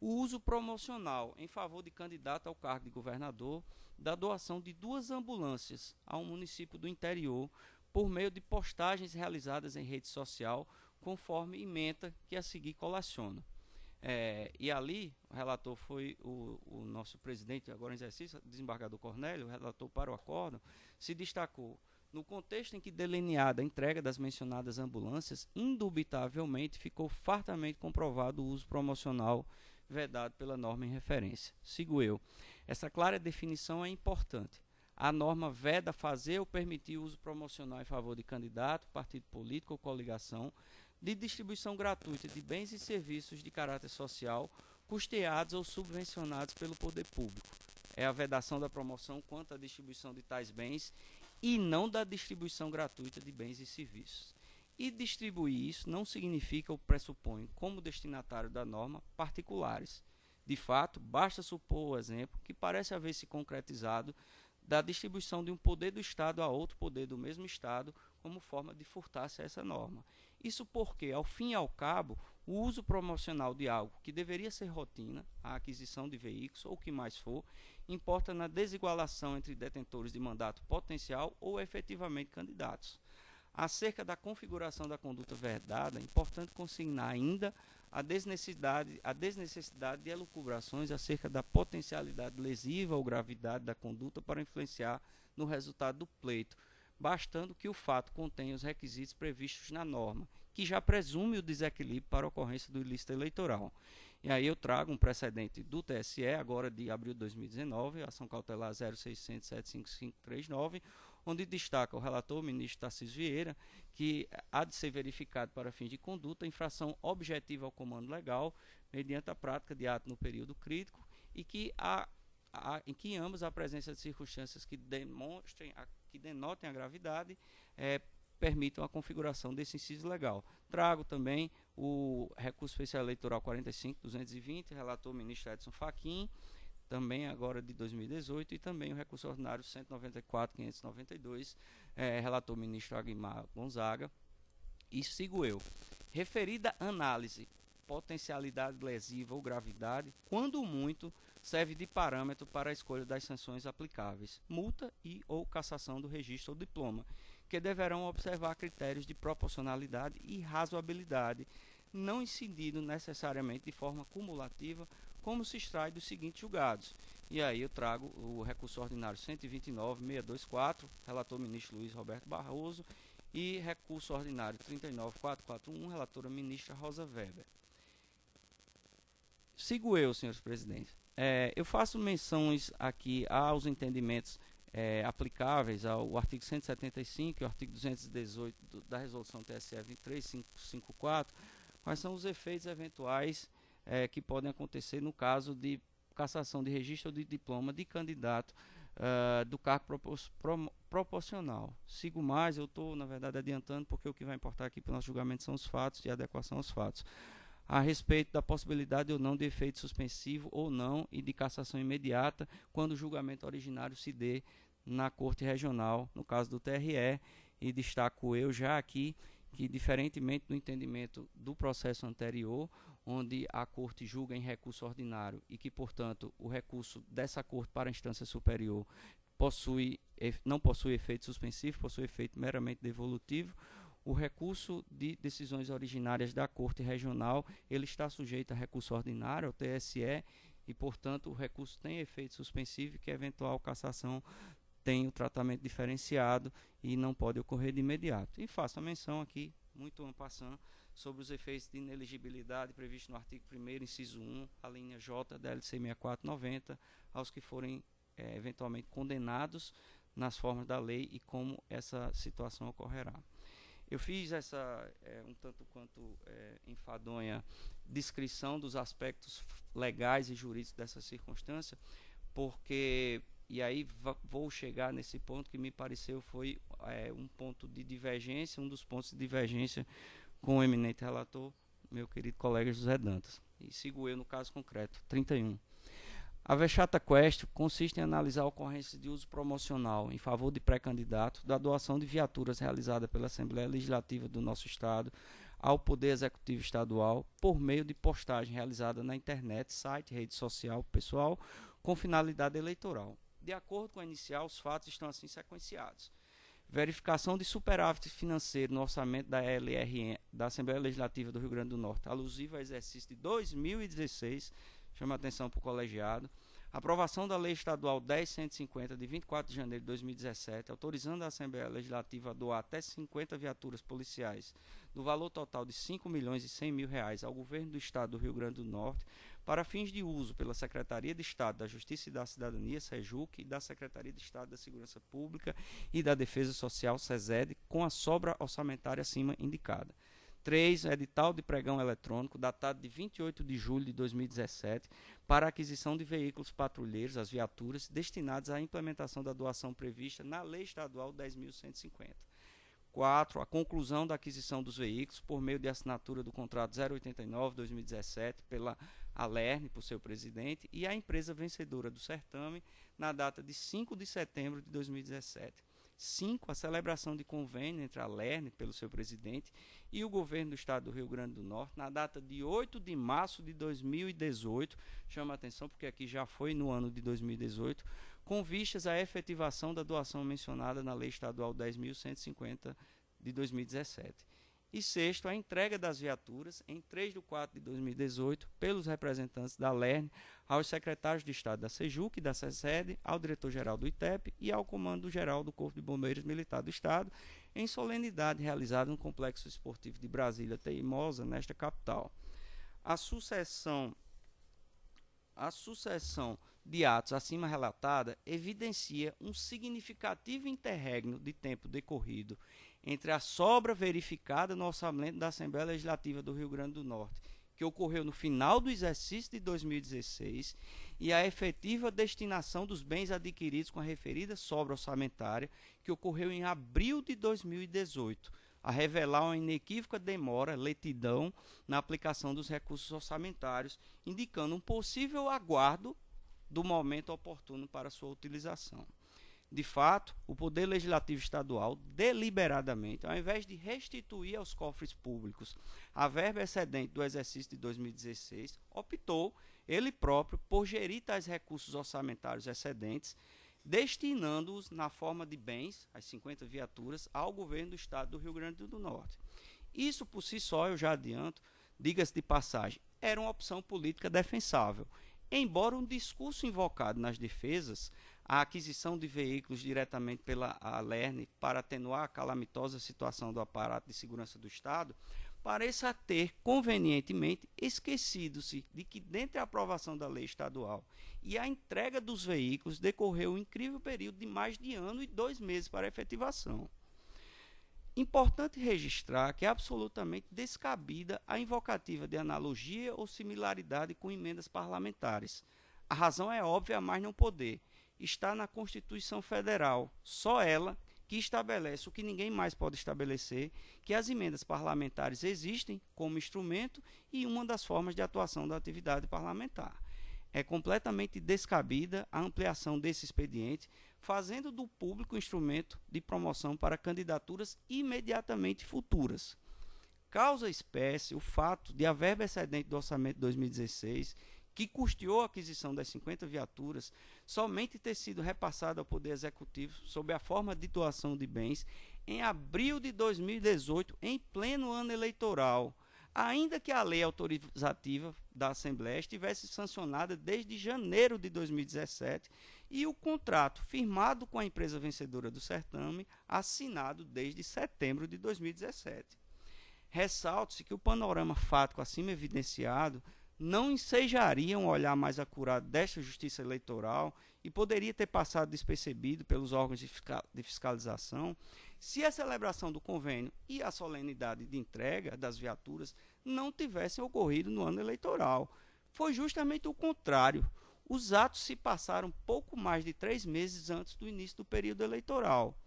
[SPEAKER 4] o uso promocional em favor de candidato ao cargo de governador da doação de 2 ambulâncias a um município do interior por meio de postagens realizadas em rede social, conforme ementa que a seguir colaciona. E ali, o relator foi o nosso presidente, agora em exercício, desembargador Cornélio, o relator para o acórdão, se destacou: no contexto em que delineada a entrega das mencionadas ambulâncias, indubitavelmente ficou fartamente comprovado o uso promocional vedado pela norma em referência. Sigo eu. Essa clara definição é importante. A norma veda fazer ou permitir o uso promocional em favor de candidato, partido político ou coligação, de distribuição gratuita de bens e serviços de caráter social, custeados ou subvencionados pelo poder público. É a vedação da promoção quanto à distribuição de tais bens e não da distribuição gratuita de bens e serviços. E distribuir isso não significa, ou pressupõe, como destinatário da norma, particulares. De fato, basta supor o exemplo que parece haver se concretizado da distribuição de um poder do Estado a outro poder do mesmo Estado como forma de furtar-se a essa norma. Isso porque, ao fim e ao cabo, o uso promocional de algo que deveria ser rotina, a aquisição de veículos ou o que mais for, importa na desigualação entre detentores de mandato potencial ou efetivamente candidatos. Acerca da configuração da conduta vedada, é importante consignar ainda a desnecessidade de elucubrações acerca da potencialidade lesiva ou gravidade da conduta para influenciar no resultado do pleito, bastando que o fato contenha os requisitos previstos na norma, que já presume o desequilíbrio para a ocorrência do ilícito eleitoral. E aí eu trago um precedente do TSE, agora de abril de 2019, ação cautelar 0600755539, onde destaca o relator, o ministro Tarcísio Vieira, que há de ser verificado para fins de conduta infração objetiva ao comando legal, mediante a prática de ato no período crítico, e que em que ambas a presença de circunstâncias que denotem a gravidade permitam a configuração desse inciso legal. Trago também o recurso especial eleitoral 45.220, relator o ministro Edson Fachin, também agora de 2018, e também o recurso ordinário 194.592, relator ministro Aguimar Gonzaga, e sigo eu. Referida análise, potencialidade lesiva ou gravidade, quando muito, serve de parâmetro para a escolha das sanções aplicáveis, multa e ou cassação do registro ou diploma, que deverão observar critérios de proporcionalidade e razoabilidade, não incidindo necessariamente de forma cumulativa, como se extrai dos seguintes julgados. E aí eu trago o recurso ordinário 129.624, relator ministro Luiz Roberto Barroso, e recurso ordinário 39.441, relatora ministra Rosa Weber. Sigo eu, senhores presidentes. Eu faço menções aqui aos entendimentos aplicáveis ao artigo 175 e ao artigo 218 da resolução TSE 23554, quais são os efeitos eventuais que podem acontecer no caso de cassação de registro ou de diploma de candidato do cargo proporcional. Sigo mais, eu estou, na verdade, adiantando, porque o que vai importar aqui para o nosso julgamento são os fatos e a adequação aos fatos. A respeito da possibilidade ou não de efeito suspensivo ou não e de cassação imediata quando o julgamento originário se dê na Corte Regional, no caso do TRE, e destaco eu já aqui que, diferentemente do entendimento do processo anterior, onde a Corte julga em recurso ordinário e que, portanto, o recurso dessa Corte para a instância superior não possui efeito suspensivo, possui efeito meramente devolutivo, o recurso de decisões originárias da Corte Regional, ele está sujeito a recurso ordinário, ao TSE, e, portanto, o recurso tem efeito suspensivo, que eventual cassação tem o tratamento diferenciado e não pode ocorrer de imediato. E faço a menção aqui, muito en passant, sobre os efeitos de inelegibilidade previstos no artigo 1º, inciso 1, a linha J da LC 6490, aos que forem eventualmente condenados nas formas da lei e como essa situação ocorrerá. Eu fiz essa, um tanto quanto enfadonha, descrição dos aspectos legais e jurídicos dessa circunstância, porque, e aí vou chegar nesse ponto que me pareceu foi um ponto de divergência, um dos pontos de divergência com o eminente relator, meu querido colega José Dantas. E sigo eu no caso concreto, 31. A vexata quaestio consiste em analisar a ocorrência de uso promocional em favor de pré-candidato da doação de viaturas realizada pela Assembleia Legislativa do nosso Estado ao Poder Executivo Estadual por meio de postagem realizada na internet, site, rede social pessoal, com finalidade eleitoral. De acordo com a inicial, os fatos estão assim sequenciados. Verificação de superávit financeiro no orçamento da LRN, da Assembleia Legislativa do Rio Grande do Norte, alusivo ao exercício de 2016, chama a atenção para o colegiado. Aprovação da Lei Estadual 10.150, de 24 de janeiro de 2017, autorizando a Assembleia Legislativa a doar até 50 viaturas policiais, do valor total de R$5.100.000 ao Governo do Estado do Rio Grande do Norte, para fins de uso pela Secretaria de Estado da Justiça e da Cidadania, SEJUC, e da Secretaria de Estado da Segurança Pública e da Defesa Social, SESED, com a sobra orçamentária acima indicada. 3. Edital de pregão eletrônico, datado de 28 de julho de 2017, para a aquisição de veículos patrulheiros, as viaturas, destinados à implementação da doação prevista na Lei Estadual 10.150. 4. A conclusão da aquisição dos veículos por meio de assinatura do contrato 089/2017 pela Alerne, por seu presidente, e a empresa vencedora do certame na data de 5 de setembro de 2017. 5. A celebração de convênio entre a Alerne, pelo seu presidente, e o governo do estado do Rio Grande do Norte, na data de 8 de março de 2018, chama a atenção porque aqui já foi no ano de 2018, com vistas à efetivação da doação mencionada na Lei Estadual 10.150 de 2017. E 6º, a entrega das viaturas em 3 de 4 de 2018 pelos representantes da Alerne aos secretários de Estado da SEJUC e da SESED, ao diretor-geral do ITEP e ao Comando-Geral do Corpo de Bombeiros Militar do Estado, em solenidade realizada no Complexo Esportivo de Brasília Teimosa, nesta capital. A sucessão de atos acima relatada evidencia um significativo interregno de tempo decorrido entre a sobra verificada no orçamento da Assembleia Legislativa do Rio Grande do Norte, que ocorreu no final do exercício de 2016, e a efetiva destinação dos bens adquiridos com a referida sobra orçamentária, que ocorreu em abril de 2018, a revelar uma inequívoca demora, lentidão, na aplicação dos recursos orçamentários, indicando um possível aguardo do momento oportuno para sua utilização. De fato, o Poder Legislativo Estadual, deliberadamente, ao invés de restituir aos cofres públicos a verba excedente do exercício de 2016, optou, ele próprio, por gerir tais recursos orçamentários excedentes, destinando-os na forma de bens, as 50 viaturas, ao governo do estado do Rio Grande do Norte. Isso, por si só, eu já adianto, diga-se de passagem, era uma opção política defensável, embora um discurso invocado nas defesas, a aquisição de veículos diretamente pela Alerne para atenuar a calamitosa situação do aparato de segurança do Estado, pareça ter convenientemente esquecido-se de que, dentre a aprovação da lei estadual e a entrega dos veículos, decorreu um incrível período de mais de ano e 2 meses para efetivação. Importante registrar que é absolutamente descabida a invocativa de analogia ou similaridade com emendas parlamentares. A razão é óbvia, mas não poder. Está na Constituição Federal, só ela que estabelece o que ninguém mais pode estabelecer, que as emendas parlamentares existem como instrumento e uma das formas de atuação da atividade parlamentar. É completamente descabida a ampliação desse expediente, fazendo do público instrumento de promoção para candidaturas imediatamente futuras. Causa espécie o fato de a verba excedente do orçamento de 2016, que custeou a aquisição das 50 viaturas, somente ter sido repassada ao Poder Executivo sob a forma de doação de bens em abril de 2018, em pleno ano eleitoral, ainda que a lei autorizativa da Assembleia estivesse sancionada desde janeiro de 2017 e o contrato firmado com a empresa vencedora do certame assinado desde setembro de 2017. Ressalte-se que o panorama fático acima evidenciado não ensejaria um olhar mais acurado desta justiça eleitoral e poderia ter passado despercebido pelos órgãos de fiscalização se a celebração do convênio e a solenidade de entrega das viaturas não tivessem ocorrido no ano eleitoral. Foi justamente o contrário. Os atos se passaram pouco mais de 3 meses antes do início do período eleitoral.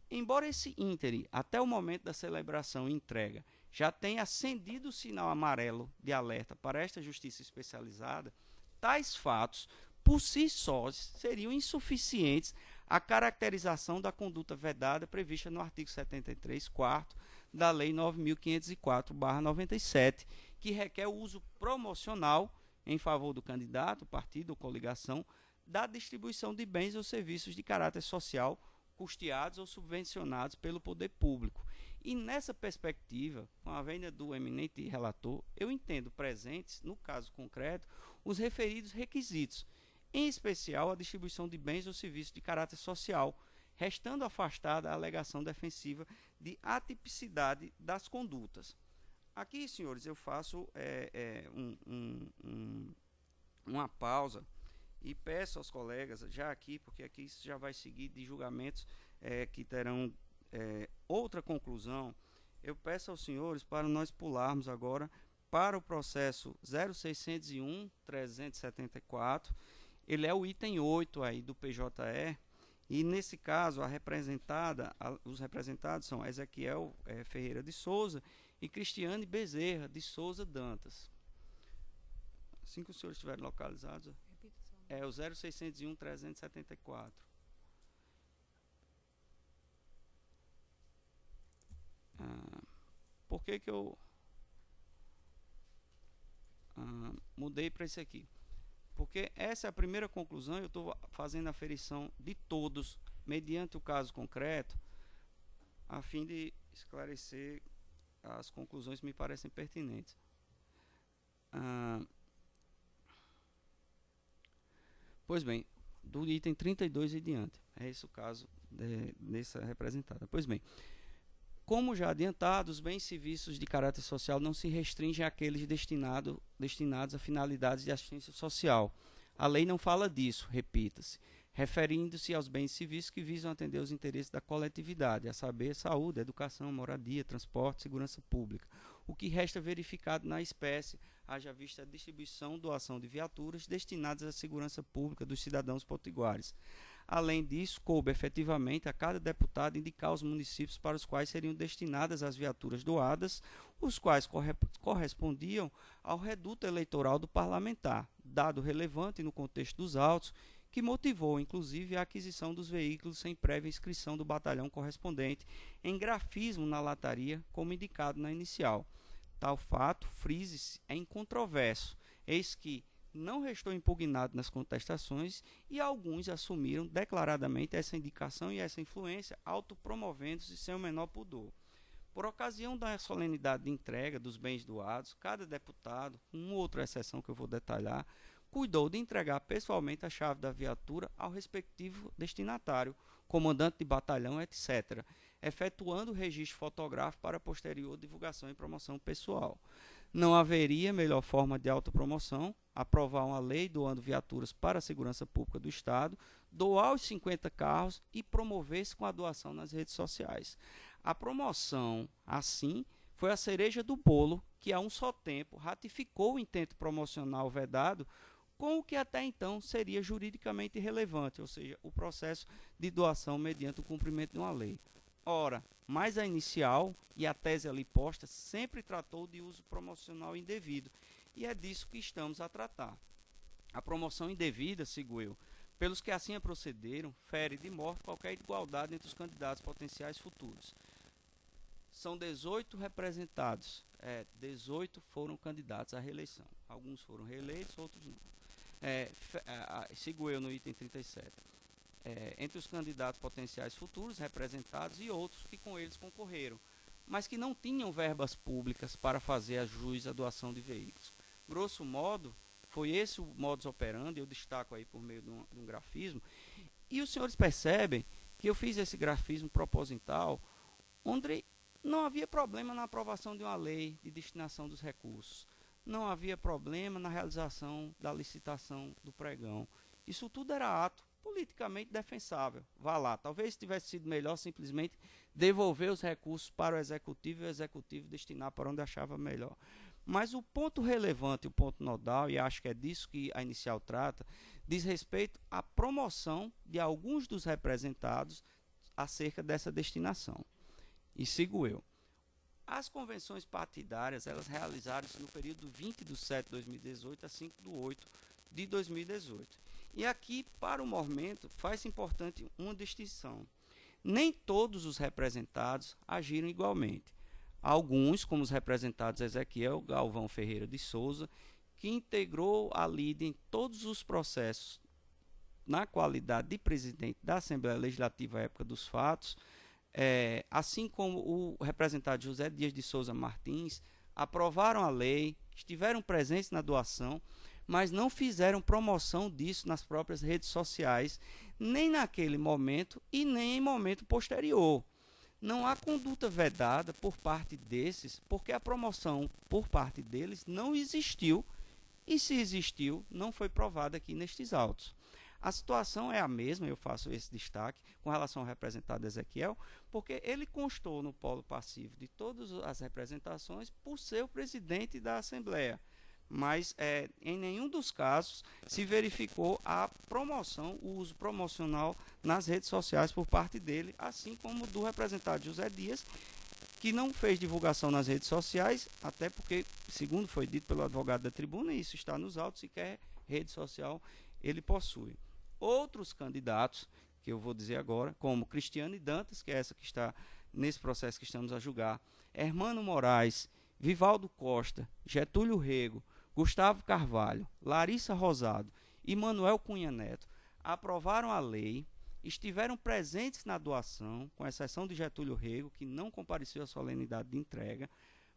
[SPEAKER 4] Embora esse íntere, até o momento da celebração e entrega, já tenha acendido o sinal amarelo de alerta para esta justiça especializada, tais fatos, por si sós, seriam insuficientes à caracterização da conduta vedada prevista no artigo 73, 4º da Lei 9.504/97, que requer o uso promocional em favor do candidato, partido ou coligação, da distribuição de bens ou serviços de caráter social custeados ou subvencionados pelo poder público. E nessa perspectiva, com a vênia do eminente relator, eu entendo presentes, no caso concreto, os referidos requisitos, em especial a distribuição de bens ou serviços de caráter social, restando afastada a alegação defensiva de atipicidade das condutas. Aqui, senhores, eu faço uma pausa e peço aos colegas, já aqui, porque aqui isso já vai seguir de julgamentos que terão outra conclusão, eu peço aos senhores para nós pularmos agora para o processo 0601-374, ele é o item 8 aí do PJE, E, nesse caso, os representados são Ezequiel Ferreira de Souza e Cristiane Bezerra de Souza Dantas. Assim que os senhores estiverem localizados, é o 0601-374. Por que eu mudei para esse aqui? Porque essa é a primeira conclusão, eu estou fazendo a aferição de todos, mediante o caso concreto, a fim de esclarecer as conclusões que me parecem pertinentes. Pois bem, do item 32 e diante, é esse o caso dessa representada. Pois bem, como já adiantado, os bens e serviços de caráter social não se restringem àqueles destinados a finalidades de assistência social. A lei não fala disso, repita-se, referindo-se aos bens e serviços que visam atender os interesses da coletividade, a saber, saúde, educação, moradia, transporte, segurança pública. O que resta verificado na espécie, haja vista a distribuição, doação de viaturas destinadas à segurança pública dos cidadãos potiguares. Além disso, coube efetivamente a cada deputado indicar os municípios para os quais seriam destinadas as viaturas doadas, os quais correspondiam ao reduto eleitoral do parlamentar, dado relevante no contexto dos autos, que motivou, inclusive, a aquisição dos veículos sem prévia inscrição do batalhão correspondente, em grafismo na lataria, como indicado na inicial. Tal fato, frise-se, é incontroverso, eis que não restou impugnado nas contestações e alguns assumiram declaradamente essa indicação e essa influência, autopromovendo-se sem o menor pudor. Por ocasião da solenidade de entrega dos bens doados, cada deputado, com uma outra exceção que eu vou detalhar, cuidou de entregar pessoalmente a chave da viatura ao respectivo destinatário, comandante de batalhão, etc., efetuando o registro fotográfico para posterior divulgação e promoção pessoal. Não haveria melhor forma de autopromoção, aprovar uma lei doando viaturas para a segurança pública do Estado, doar os 50 carros e promover-se com a doação nas redes sociais. A promoção, assim, foi a cereja do bolo que, a um só tempo, ratificou o intento promocional vedado com o que até então seria juridicamente irrelevante, ou seja, o processo de doação mediante o cumprimento de uma lei. Ora, mas a inicial e a tese ali posta sempre tratou de uso promocional indevido, e é disso que estamos a tratar. A promoção indevida, sigo eu, pelos que assim a procederam, fere de modo qualquer igualdade entre os candidatos potenciais futuros. São 18 representados, 18 foram candidatos à reeleição. Alguns foram reeleitos, outros não. Sigo eu no item 37. Entre os candidatos potenciais futuros, representados e outros que com eles concorreram, mas que não tinham verbas públicas para fazer a jus à doação de veículos. Grosso modo, foi esse o modus operandi, eu destaco aí por meio de um grafismo, e os senhores percebem que eu fiz esse grafismo proposital, onde não havia problema na aprovação de uma lei de destinação dos recursos, não havia problema na realização da licitação do pregão. Isso tudo era ato politicamente defensável. Vá lá, talvez tivesse sido melhor simplesmente devolver os recursos para o executivo e o executivo destinar para onde achava melhor. Mas o ponto relevante, o ponto nodal, e acho que é disso que a inicial trata, diz respeito à promoção de alguns dos representados acerca dessa destinação. E sigo eu. As convenções partidárias, elas realizaram-se no período 20/7/2018 a 5/8/2018. E aqui, para o momento, faz-se importante uma distinção. Nem todos os representados agiram igualmente. Alguns, como os representados Ezequiel Galvão Ferreira de Souza, que integrou a lide em todos os processos na qualidade de presidente da Assembleia Legislativa à época dos fatos, assim como o representante José Dias de Souza Martins, aprovaram a lei, estiveram presentes na doação, mas não fizeram promoção disso nas próprias redes sociais, nem naquele momento e nem em momento posterior. Não há conduta vedada por parte desses, porque a promoção por parte deles não existiu, e se existiu, não foi provada aqui nestes autos. A situação é a mesma, eu faço esse destaque, com relação ao representado Ezequiel, porque ele constou no polo passivo de todas as representações por ser o presidente da Assembleia. mas em nenhum dos casos se verificou a promoção, o uso promocional nas redes sociais por parte dele, assim como do representante José Dias, que não fez divulgação nas redes sociais, até porque, segundo foi dito pelo advogado da tribuna, e isso está nos autos, sequer rede social ele possui. Outros candidatos, que eu vou dizer agora, como Cristiane Dantas, que é essa que está nesse processo que estamos a julgar, Hermano Moraes, Vivaldo Costa, Getúlio Rego, Gustavo Carvalho, Larissa Rosado e Manuel Cunha Neto, aprovaram a lei, estiveram presentes na doação, com exceção de Getúlio Rego, que não compareceu à solenidade de entrega,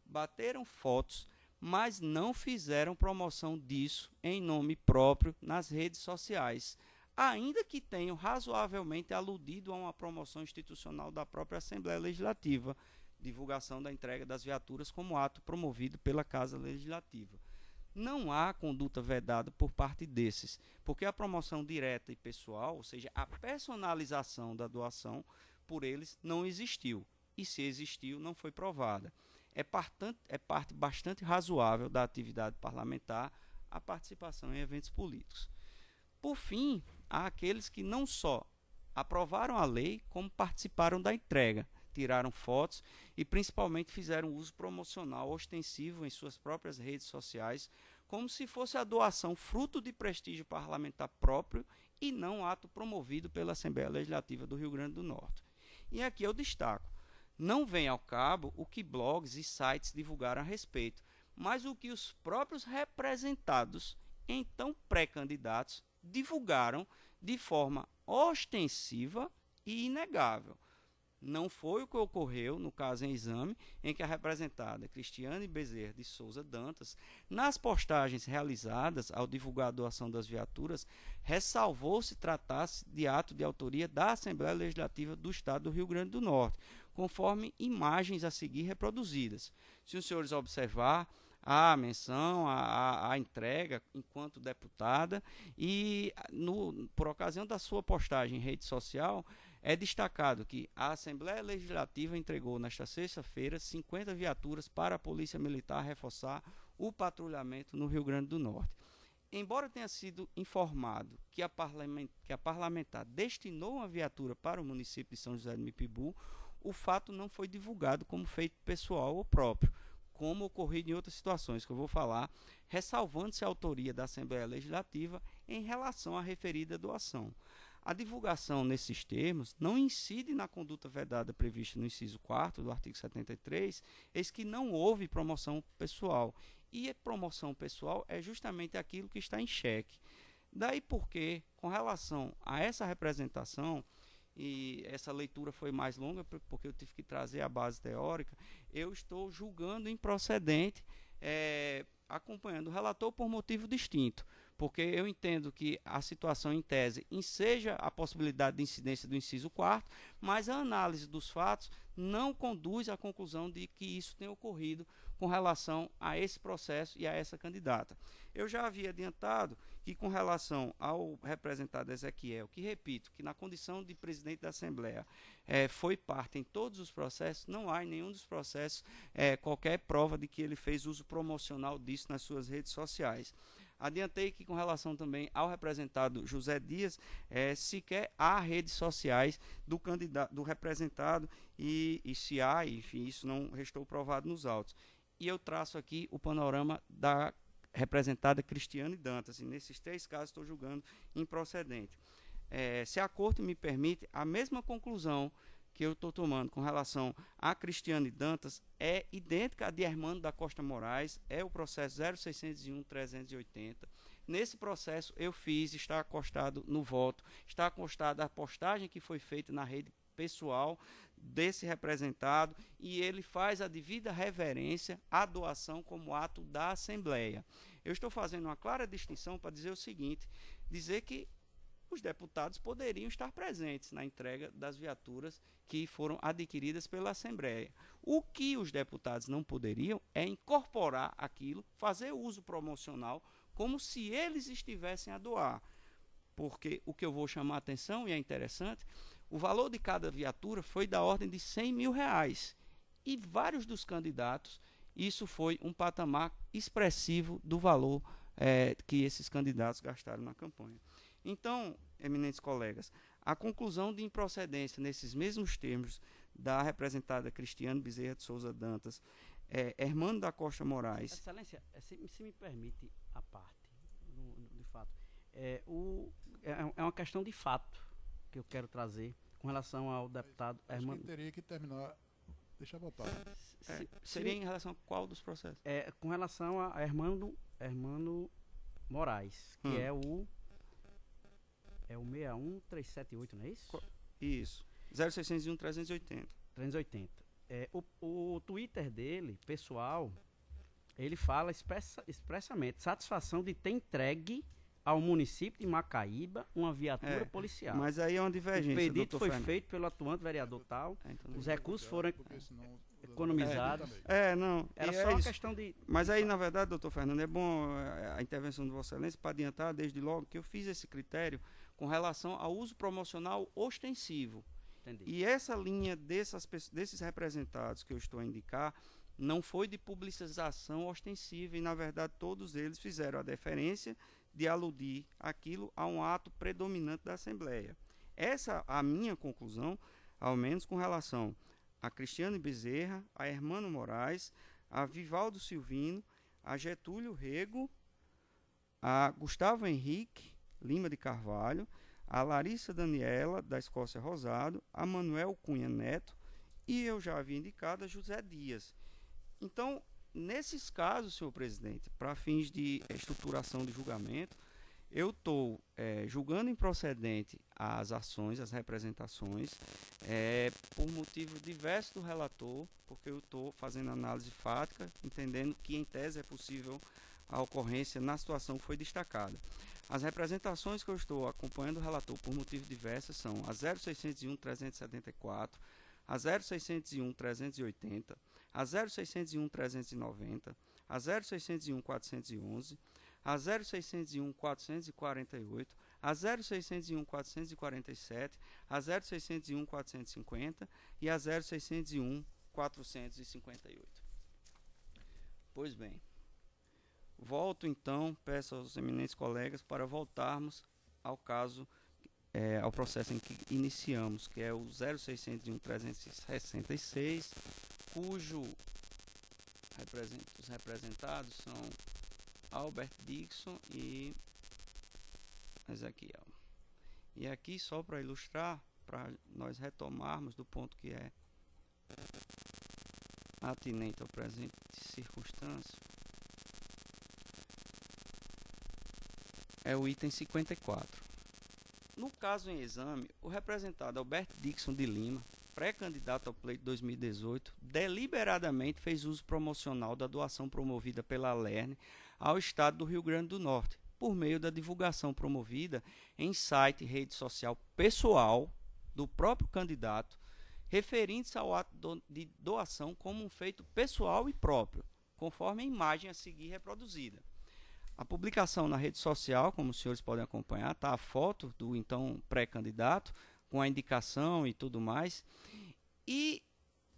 [SPEAKER 4] bateram fotos, mas não fizeram promoção disso em nome próprio nas redes sociais, ainda que tenham razoavelmente aludido a uma promoção institucional da própria Assembleia Legislativa, divulgação da entrega das viaturas como ato promovido pela Casa Legislativa. Não há conduta vedada por parte desses, porque a promoção direta e pessoal, ou seja, a personalização da doação, por eles não existiu. E se existiu, não foi provada. É parte bastante razoável da atividade parlamentar a participação em eventos políticos. Por fim, há aqueles que não só aprovaram a lei, como participaram da entrega, tiraram fotos e principalmente fizeram uso promocional ostensivo em suas próprias redes sociais, como se fosse a doação fruto de prestígio parlamentar próprio e não ato promovido pela Assembleia Legislativa do Rio Grande do Norte. E aqui eu destaco, não vem ao cabo o que blogs e sites divulgaram a respeito, mas o que os próprios representados, então pré-candidatos, divulgaram de forma ostensiva e inegável. Não foi o que ocorreu no caso em exame, em que a representada Cristiane Bezerra de Souza Dantas, nas postagens realizadas ao divulgar a doação das viaturas, ressalvou se tratasse de ato de autoria da Assembleia Legislativa do Estado do Rio Grande do Norte, conforme imagens a seguir reproduzidas. Se os senhores observar, há a menção, a entrega enquanto deputada e, por ocasião da sua postagem em rede social, é destacado que a Assembleia Legislativa entregou nesta sexta-feira 50 viaturas para a Polícia Militar reforçar o patrulhamento no Rio Grande do Norte. Embora tenha sido informado que a parlamentar destinou uma viatura para o município de São José do Mipibu, o fato não foi divulgado como feito pessoal ou próprio, como ocorrido em outras situações que eu vou falar, ressalvando-se a autoria da Assembleia Legislativa em relação à referida doação. A divulgação nesses termos não incide na conduta vedada prevista no inciso 4º do artigo 73, eis que não houve promoção pessoal. E a promoção pessoal é justamente aquilo que está em xeque. Daí porque, com relação a essa representação, e essa leitura foi mais longa porque eu tive que trazer a base teórica, eu estou julgando improcedente, acompanhando o relator por motivo distinto, porque eu entendo que a situação em tese enseja a possibilidade de incidência do inciso 4º, mas a análise dos fatos não conduz à conclusão de que isso tenha ocorrido com relação a esse processo e a essa candidata. Eu já havia adiantado que com relação ao representado Ezequiel, que repito, que na condição de presidente da Assembleia foi parte em todos os processos, não há em nenhum dos processos qualquer prova de que ele fez uso promocional disso nas suas redes sociais. Adiantei que com relação também ao representado José Dias, sequer há redes sociais do candidato, do representado, e se há, enfim, isso não restou provado nos autos. E eu traço aqui o panorama da representada Cristiane Dantas, e nesses 3 casos estou julgando improcedente. Se a Corte me permite, a mesma conclusão que eu estou tomando com relação a Cristiane Dantas é idêntica à de Hermano da Costa Moraes, é o processo 0601-380. Nesse processo eu fiz, está acostado no voto, está acostada a postagem que foi feita na rede pessoal desse representado, e ele faz a devida reverência à doação como ato da Assembleia. Eu estou fazendo uma clara distinção para dizer o seguinte, dizer que os deputados poderiam estar presentes na entrega das viaturas que foram adquiridas pela Assembleia. O que os deputados não poderiam é incorporar aquilo, fazer uso promocional, como se eles estivessem a doar. Porque o que eu vou chamar a atenção, e é interessante, o valor de cada viatura foi da ordem de R$100 mil. E vários dos candidatos isso foi um patamar expressivo do valor que esses candidatos gastaram na campanha. Então, eminentes colegas, a conclusão de improcedência nesses mesmos termos da representada Cristiane Bezerra de Souza Dantas, Hermano da Costa Moraes...
[SPEAKER 10] Excelência, se me permite a parte, de fato, é uma questão de fato que eu quero trazer com relação ao deputado Hermano...
[SPEAKER 1] teria que terminar... Deixa eu voltar.
[SPEAKER 4] Seria em relação a qual dos processos?
[SPEAKER 10] Com relação a Hermano Moraes, que é o 61378, não é isso?
[SPEAKER 4] Isso. 0601-380.
[SPEAKER 10] 380. O Twitter dele, pessoal, ele fala expressamente satisfação de ter entregue ao município de Macaíba uma viatura policial.
[SPEAKER 4] Mas aí é uma divergência.
[SPEAKER 10] O pedido foi feito pelo atuante vereador tal, os recursos foram economizados.
[SPEAKER 4] Não.
[SPEAKER 10] Era só uma questão de...
[SPEAKER 4] Mas aí, na verdade, doutor Fernando, é bom a intervenção de Vossa Excelência para adiantar desde logo que eu fiz esse critério com relação ao uso promocional ostensivo.
[SPEAKER 10] Entendi.
[SPEAKER 4] E essa linha desses representados que eu estou a indicar não foi de publicização ostensiva e, na verdade, todos eles fizeram a deferência de aludir aquilo a um ato predominante da Assembleia. Essa a minha conclusão, ao menos com relação a Cristiane Bezerra, a Hermano Moraes, a Vivaldo Silvino, a Getúlio Rego, a Gustavo Henrique Lima de Carvalho, a Larissa Daniela, da Escócia Rosado, a Manuel Cunha Neto e eu já havia indicado a José Dias. Então, nesses casos, senhor presidente, para fins de estruturação de julgamento, eu estou julgando improcedente as ações, as representações, por motivo diverso do relator, porque eu estou fazendo análise fática, entendendo que, em tese, é possível a ocorrência na situação que foi destacada. As representações que eu estou acompanhando o relator por motivos diversos são a 0601-374, a 0601-380, a 0601-390, a 0601-411, a 0601-448, a 0601-447, a 0601-450 e a 0601-458. Pois bem, volto então, peço aos eminentes colegas para voltarmos ao caso, ao processo em que iniciamos, que é o 0601-366, cujo os representados são Albert Dixon e Ezequiel. E aqui, só para ilustrar, para nós retomarmos do ponto que é atinente ao presente circunstância, é o item 54. No caso em exame, o representado Albert Dixon de Lima, pré-candidato ao pleito 2018, deliberadamente fez uso promocional da doação promovida pela Alerne ao Estado do Rio Grande do Norte, por meio da divulgação promovida em site e rede social pessoal do próprio candidato, referindo-se ao ato de doação como um feito pessoal e próprio, conforme a imagem a seguir reproduzida. A publicação na rede social, como os senhores podem acompanhar, está a foto do então pré-candidato, com a indicação e tudo mais. E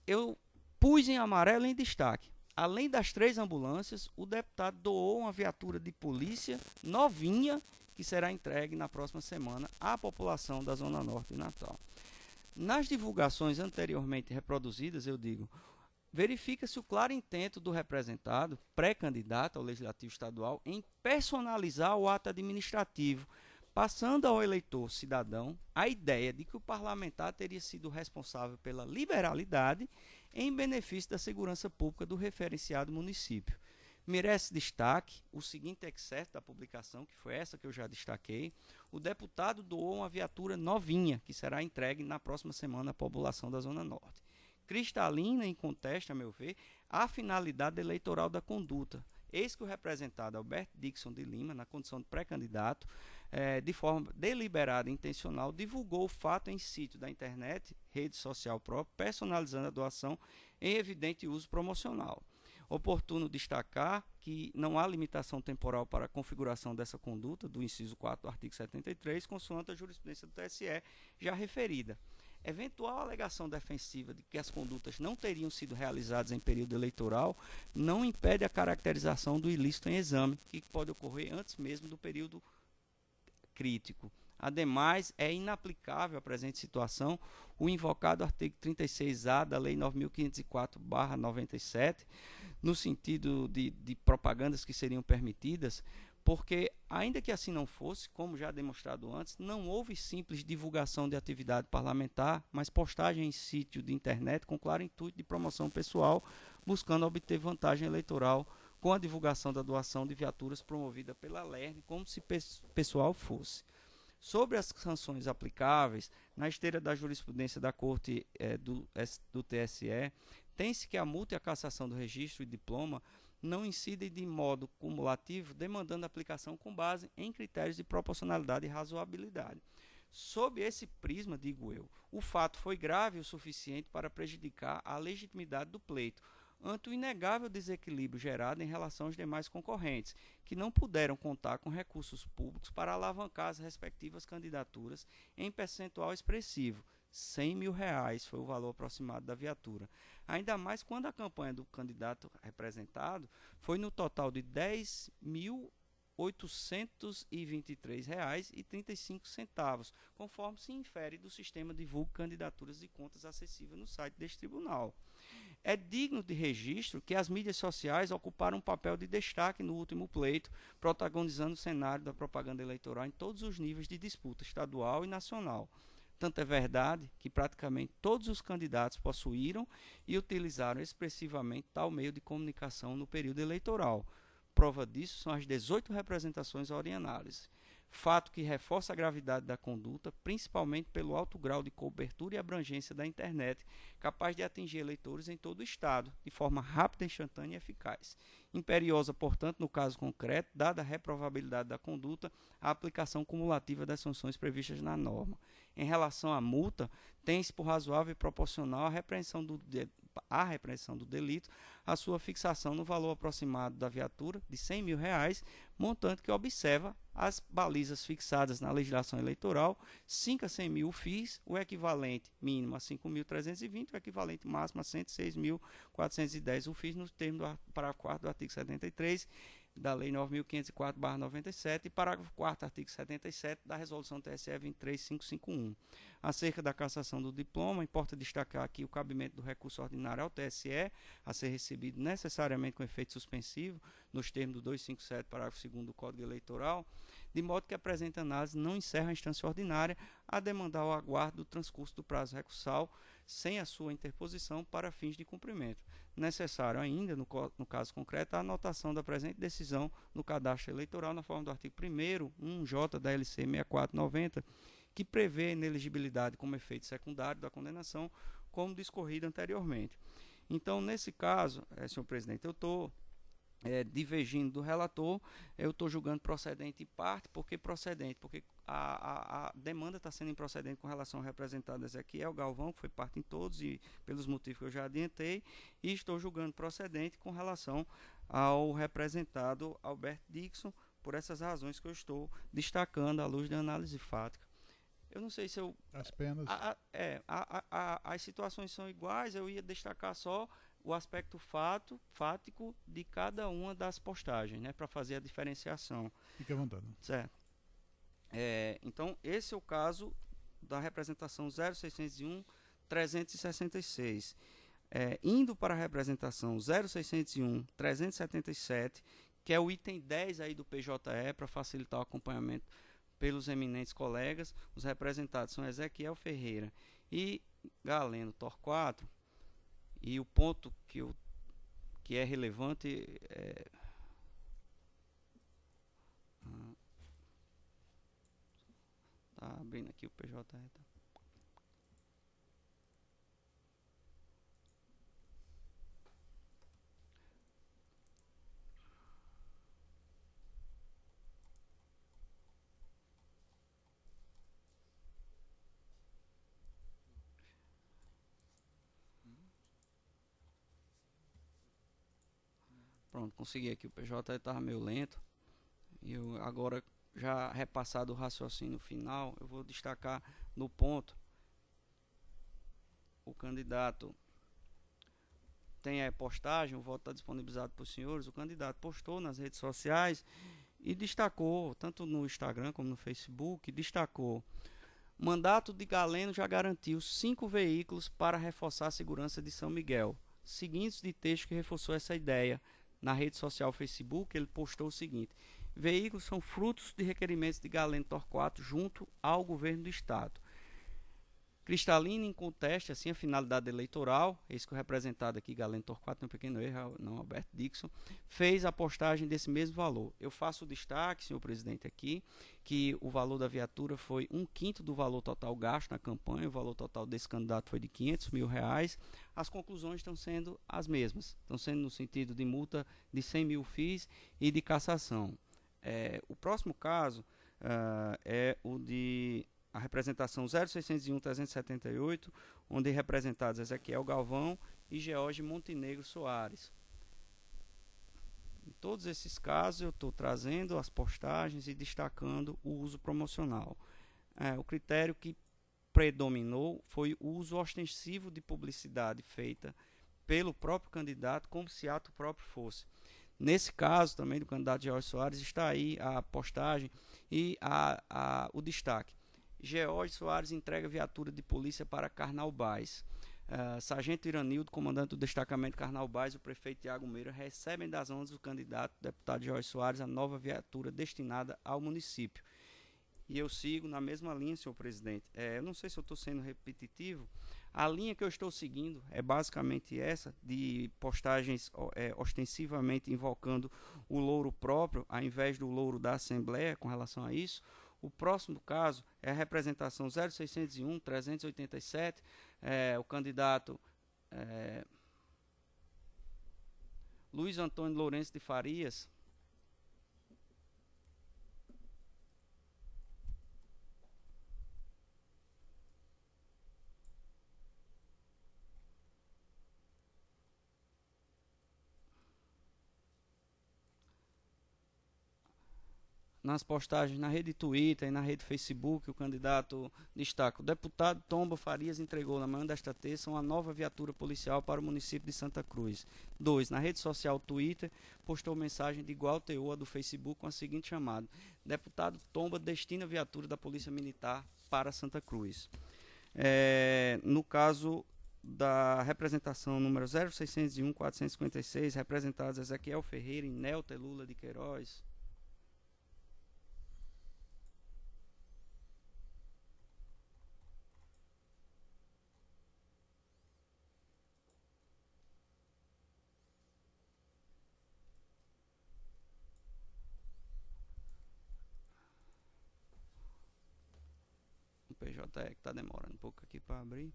[SPEAKER 4] eu pus em amarelo em destaque. Além das 3 ambulâncias, o deputado doou uma viatura de polícia novinha, que será entregue na próxima semana à população da Zona Norte de Natal. Nas divulgações anteriormente reproduzidas, eu digo, verifica-se o claro intento do representado, pré-candidato ao Legislativo Estadual, em personalizar o ato administrativo, passando ao eleitor cidadão a ideia de que o parlamentar teria sido responsável pela liberalidade em benefício da segurança pública do referenciado município. Merece destaque o seguinte excerto da publicação, que foi essa que eu já destaquei. O deputado doou uma viatura novinha, que será entregue na próxima semana à população da Zona Norte. Cristalina e incontesta, a meu ver, a finalidade eleitoral da conduta. Eis que o representado Albert Dixon de Lima, na condição de pré-candidato, de forma deliberada e intencional, divulgou o fato em sítio da internet, rede social própria, personalizando a doação em evidente uso promocional. Oportuno destacar que não há limitação temporal para a configuração dessa conduta, do inciso 4 do artigo 73, consoante a jurisprudência do TSE já referida. Eventual alegação defensiva de que as condutas não teriam sido realizadas em período eleitoral não impede a caracterização do ilícito em exame, que pode ocorrer antes mesmo do período crítico. Ademais, é inaplicável à presente situação o invocado artigo 36A da Lei 9.504/97, no sentido de propagandas que seriam permitidas, porque, ainda que assim não fosse, como já demonstrado antes, não houve simples divulgação de atividade parlamentar, mas postagem em sítio de internet com claro intuito de promoção pessoal, buscando obter vantagem eleitoral com a divulgação da doação de viaturas promovida pela LERN, como se pessoal fosse. Sobre as sanções aplicáveis, na esteira da jurisprudência da Corte do TSE, tem-se que a multa e a cassação do registro e diploma não incidem de modo cumulativo, demandando aplicação com base em critérios de proporcionalidade e razoabilidade. Sob esse prisma, digo eu, o fato foi grave o suficiente para prejudicar a legitimidade do pleito, ante o inegável desequilíbrio gerado em relação aos demais concorrentes, que não puderam contar com recursos públicos para alavancar as respectivas candidaturas em percentual expressivo. R$100 mil foi o valor aproximado da viatura. Ainda mais quando a campanha do candidato representado foi no total de R$10.823,35, conforme se infere do sistema Divulgue Candidaturas e Contas acessível no site deste tribunal. É digno de registro que as mídias sociais ocuparam um papel de destaque no último pleito, protagonizando o cenário da propaganda eleitoral em todos os níveis de disputa, estadual e nacional. Tanto é verdade que praticamente todos os candidatos possuíram e utilizaram expressivamente tal meio de comunicação no período eleitoral. Prova disso são as 18 representações orienais. Fato que reforça a gravidade da conduta, principalmente pelo alto grau de cobertura e abrangência da internet, capaz de atingir eleitores em todo o estado, de forma rápida, instantânea e eficaz. Imperiosa, portanto, no caso concreto, dada a reprovabilidade da conduta, a aplicação cumulativa das sanções previstas na norma. Em relação à multa, tem-se por razoável e proporcional à repreensão do delito, a sua fixação no valor aproximado da viatura de R$100 mil, montante que observa as balizas fixadas na legislação eleitoral, 5 a 100 mil FIIs, o equivalente mínimo a 5.320, o equivalente máximo a 106.410 o FIIs, no termo do parágrafo 4º do artigo 73 da Lei 9.504/97 e parágrafo 4º, artigo 77 da Resolução TSE 23551. Acerca da cassação do diploma, importa destacar aqui o cabimento do recurso ordinário ao TSE, a ser recebido necessariamente com efeito suspensivo, nos termos do 257, parágrafo 2º do Código Eleitoral, de modo que a presente análise não encerra a instância ordinária a demandar o aguardo do transcurso do prazo recursal sem a sua interposição para fins de cumprimento. Necessário ainda, no caso concreto, a anotação da presente decisão no cadastro eleitoral na forma do artigo 1º, 1J da LC 6490, que prevê a inelegibilidade como efeito secundário da condenação, como discorrido anteriormente. Então, nesse caso, senhor presidente, eu estou divergindo do relator, eu estou julgando procedente em parte, porque a demanda está sendo improcedente com relação ao representado Ezequiel Galvão, que foi parte em todos e pelos motivos que eu já adiantei, e estou julgando procedente com relação ao representado Alberto Dixon, por essas razões que eu estou destacando à luz da análise fática. Eu não sei se eu...
[SPEAKER 1] As penas...
[SPEAKER 4] as situações são iguais, eu ia destacar só o aspecto fático de cada uma das postagens, né, para fazer a diferenciação.
[SPEAKER 1] Fique à vontade.
[SPEAKER 4] Certo. Então, esse é o caso da representação 0601-366. Indo para a representação 0601-377, que é o item 10 aí do PJE, para facilitar o acompanhamento pelos eminentes colegas, os representados são Ezequiel Ferreira e Galeno Torquato. E o ponto que é relevante tá abrindo aqui o PJ. Tá. Pronto, consegui aqui. O PJ estava meio lento. E eu, agora, já repassado o raciocínio final, eu vou destacar no ponto o candidato tem a postagem, o voto está disponibilizado para os senhores, o candidato postou nas redes sociais e destacou, tanto no Instagram como no Facebook, destacou: mandato de Galeno já garantiu 5 veículos para reforçar a segurança de São Miguel. Seguintes de texto que reforçou essa ideia. Na rede social Facebook, ele postou o seguinte: veículos são frutos de requerimentos de Galeno Torquato junto ao governo do estado. Cristalina inconteste assim a finalidade eleitoral, eis que o representado aqui, Galeno Torquato, um pequeno erro, não Alberto Dixon, fez a postagem desse mesmo valor. Eu faço o destaque, senhor presidente, aqui, que o valor da viatura foi 1/5 do valor total gasto na campanha, o valor total desse candidato foi de R$500 mil. As conclusões estão sendo as mesmas, estão sendo no sentido de multa de 100 mil FIIs e de cassação. O próximo caso é o de a representação 0601-378, onde representados Ezequiel Galvão e George Montenegro Soares. Em todos esses casos eu estou trazendo as postagens e destacando o uso promocional. O critério que predominou foi o uso ostensivo de publicidade feita pelo próprio candidato, como se ato próprio fosse. Nesse caso também do candidato George Soares está aí a postagem e o destaque. George Soares entrega viatura de polícia para Carnaubais. Sargento Iranildo, comandante do destacamento Carnaubais, e o prefeito Tiago Meira recebem das mãos do candidato deputado George Soares a nova viatura destinada ao município. E eu sigo na mesma linha, senhor presidente. Eu não sei se eu estou sendo repetitivo. A linha que eu estou seguindo é basicamente essa, de postagens ostensivamente invocando o louro próprio, ao invés do louro da Assembleia, com relação a isso. O próximo caso é a representação 0601-387, o candidato Luiz Antônio Lourenço de Farias. Nas postagens na rede Twitter e na rede Facebook, o candidato destaca: o deputado Tomba Farias entregou na manhã desta terça uma nova viatura policial para o município de Santa Cruz. 2. Na rede social Twitter, postou mensagem de igual teor à do Facebook com a seguinte chamada: deputado Tomba destina viatura da Polícia Militar para Santa Cruz. No caso da representação número 0601-456, representados Ezequiel Ferreira e Nelta Lula de Queiroz. PJ que está demorando um pouco aqui para abrir.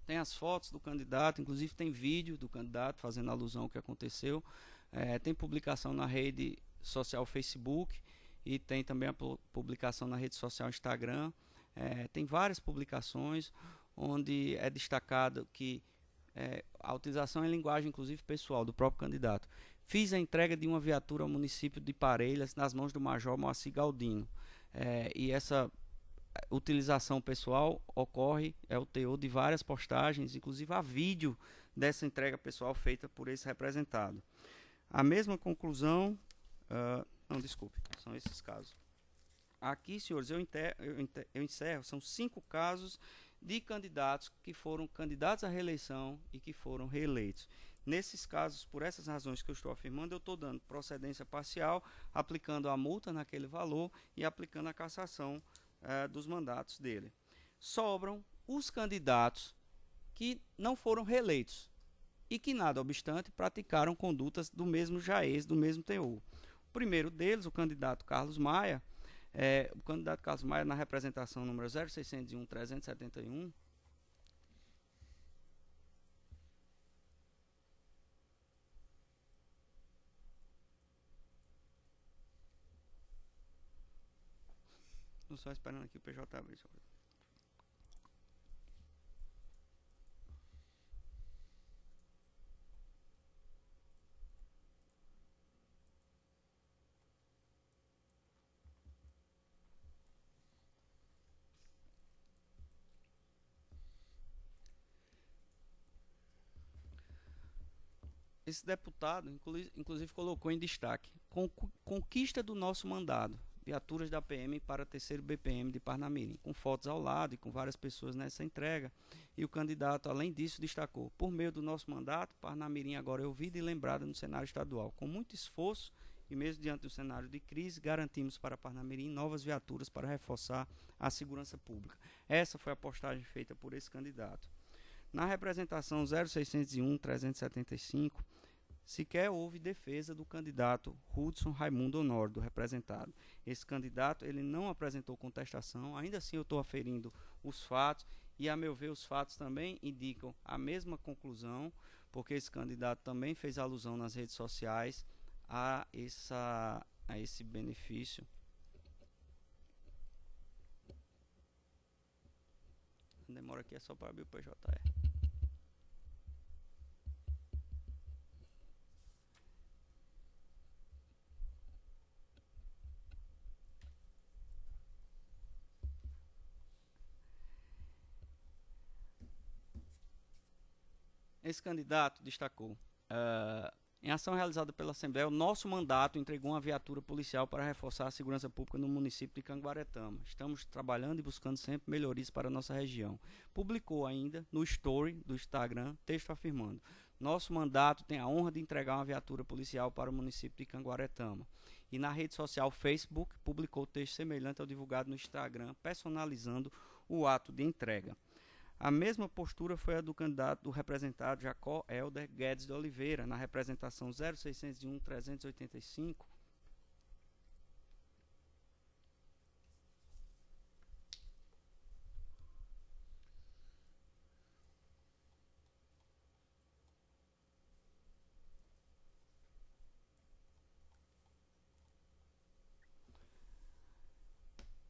[SPEAKER 4] Tem as fotos do candidato, inclusive tem vídeo do candidato fazendo alusão ao que aconteceu. Tem publicação na rede social Facebook e tem também a publicação na rede social Instagram. Tem várias publicações onde é destacado que a utilização em linguagem, inclusive pessoal, do próprio candidato. Fiz a entrega de uma viatura ao município de Parelhas nas mãos do Major Moacir Galdino. E essa utilização pessoal ocorre, o teor de várias postagens, inclusive há vídeo dessa entrega pessoal feita por esse representado. A mesma conclusão, não, desculpe, são esses casos. Aqui, senhores, eu encerro, são 5 casos de candidatos que foram candidatos à reeleição e que foram reeleitos. Nesses casos, por essas razões que eu estou afirmando, eu estou dando procedência parcial, aplicando a multa naquele valor e aplicando a cassação dos mandatos dele. Sobram os candidatos que não foram reeleitos e que, nada obstante, praticaram condutas do mesmo jaez, do mesmo teor. O primeiro deles, o candidato Carlos Maia, na representação número 0601-371, estou só esperando aqui o PJ abrir. esse deputado, inclusive, colocou em destaque: conquista do nosso mandado, viaturas da PM para terceiro BPM de Parnamirim, com fotos ao lado e com várias pessoas nessa entrega. E o candidato, além disso, destacou: por meio do nosso mandato, Parnamirim agora é ouvida e lembrada no cenário estadual. Com muito esforço e mesmo diante do cenário de crise, garantimos para Parnamirim novas viaturas para reforçar a segurança pública. Essa foi a postagem feita por esse candidato. Na representação 0601-375, sequer houve defesa do candidato Hudson Raimundo Honório, do representado. Esse candidato ele não apresentou contestação, ainda assim eu estou aferindo os fatos, e a meu ver os fatos também indicam a mesma conclusão, porque esse candidato também fez alusão nas redes sociais a esse benefício. A demora aqui é só para abrir o PJE. Esse candidato destacou: em ação realizada pela Assembleia, o nosso mandato entregou uma viatura policial para reforçar a segurança pública no município de Canguaretama. Estamos trabalhando e buscando sempre melhorias para a nossa região. Publicou ainda no story do Instagram texto afirmando: nosso mandato tem a honra de entregar uma viatura policial para o município de Canguaretama. E na rede social Facebook publicou texto semelhante ao divulgado no Instagram, personalizando o ato de entrega. A mesma postura foi a do candidato do representado Jacó Helder Guedes de Oliveira, na representação 0601-385.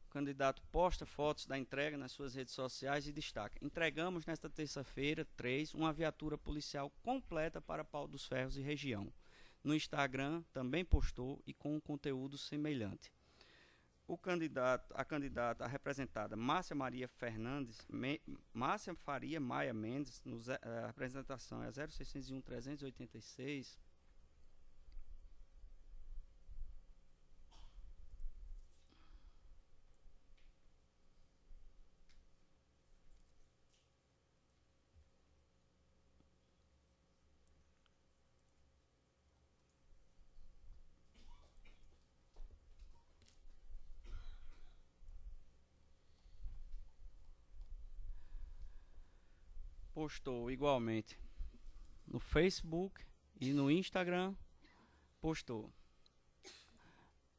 [SPEAKER 4] O candidato posta fotos da entrega nas suas redes sociais e destaca: entregamos nesta terça-feira, 3, uma viatura policial completa para Pau dos Ferros e região. No Instagram também postou e com um conteúdo semelhante. A candidata representada Márcia Faria Maia Mendes, a representação é 0601-386. Postou igualmente no Facebook e no Instagram. Postou: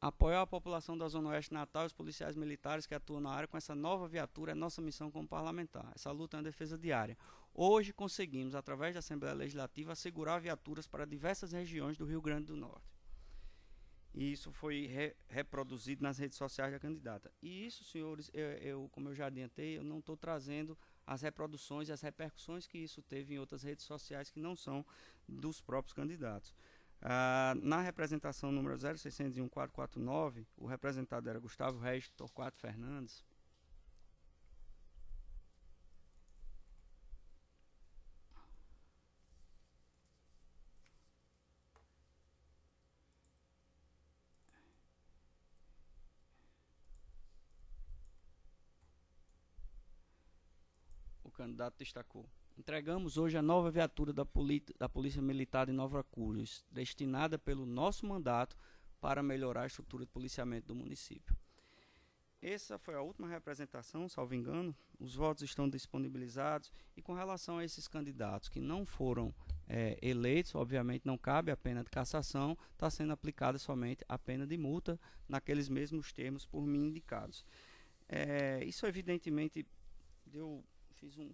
[SPEAKER 4] apoiar a população da Zona Oeste Natal e os policiais militares que atuam na área com essa nova viatura é nossa missão como parlamentar. Essa luta é uma defesa diária. Hoje conseguimos, através da Assembleia Legislativa, assegurar viaturas para diversas regiões do Rio Grande do Norte. E isso foi reproduzido nas redes sociais da candidata. E isso, senhores, como eu já adiantei, eu não estou trazendo as reproduções e as repercussões que isso teve em outras redes sociais que não são dos próprios candidatos. Na representação número 0601-449, o representado era Gustavo Regis Torquato Fernandes. O candidato destacou: entregamos hoje a nova viatura da Polícia Militar de Nova Cruz, destinada pelo nosso mandato para melhorar a estrutura de policiamento do município. Essa foi a última representação, salvo engano. Os votos estão disponibilizados. E com relação a esses candidatos que não foram eleitos, obviamente não cabe a pena de cassação, está sendo aplicada somente a pena de multa naqueles mesmos termos por mim indicados. Isso evidentemente fiz um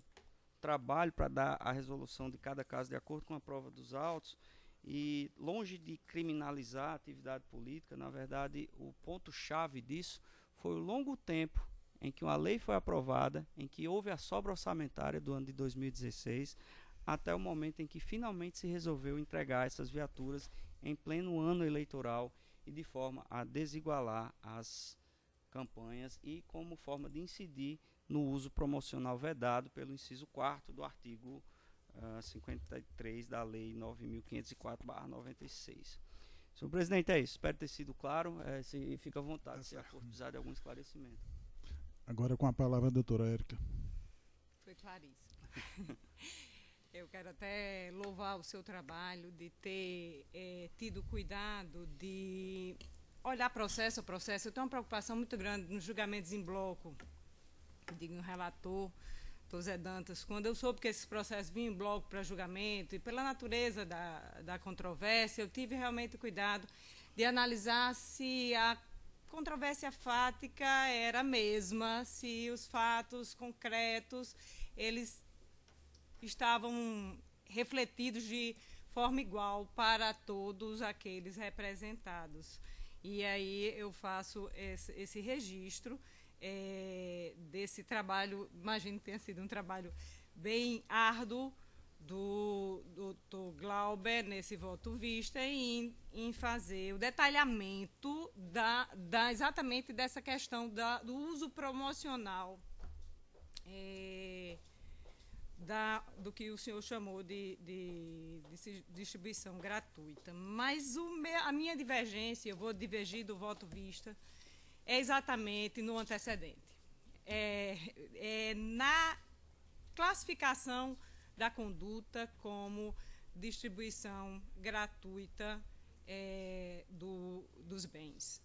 [SPEAKER 4] trabalho para dar a resolução de cada caso de acordo com a prova dos autos, e longe de criminalizar a atividade política, na verdade o ponto-chave disso foi o longo tempo em que uma lei foi aprovada, em que houve a sobra orçamentária do ano de 2016, até o momento em que finalmente se resolveu entregar essas viaturas em pleno ano eleitoral e de forma a desigualar as campanhas e como forma de incidir no uso promocional vedado pelo inciso 4º do artigo 53 da Lei 9.504/96. Senhor presidente, é isso. Espero ter sido claro. Se fica à vontade, se for precisar de algum esclarecimento.
[SPEAKER 1] Agora com a palavra a doutora Érica.
[SPEAKER 3] Foi claríssimo. Eu quero até louvar o seu trabalho de ter tido cuidado de olhar processo a processo. Eu tenho uma preocupação muito grande nos julgamentos em bloco. Digo, um relator, Zé Dantas, quando eu soube que esses processos vinham em bloco para julgamento, e pela natureza da controvérsia, eu tive realmente cuidado de analisar se a controvérsia fática era a mesma, se os fatos concretos, eles estavam refletidos de forma igual para todos aqueles representados. E aí eu faço esse registro desse trabalho, imagino que tenha sido um trabalho bem árduo do Dr. Glauber nesse voto vista em fazer o detalhamento exatamente dessa questão do uso promocional do que o senhor chamou de distribuição gratuita. Mas a minha divergência, eu vou divergir do voto vista, é exatamente no antecedente. Na classificação da conduta como distribuição gratuita dos bens.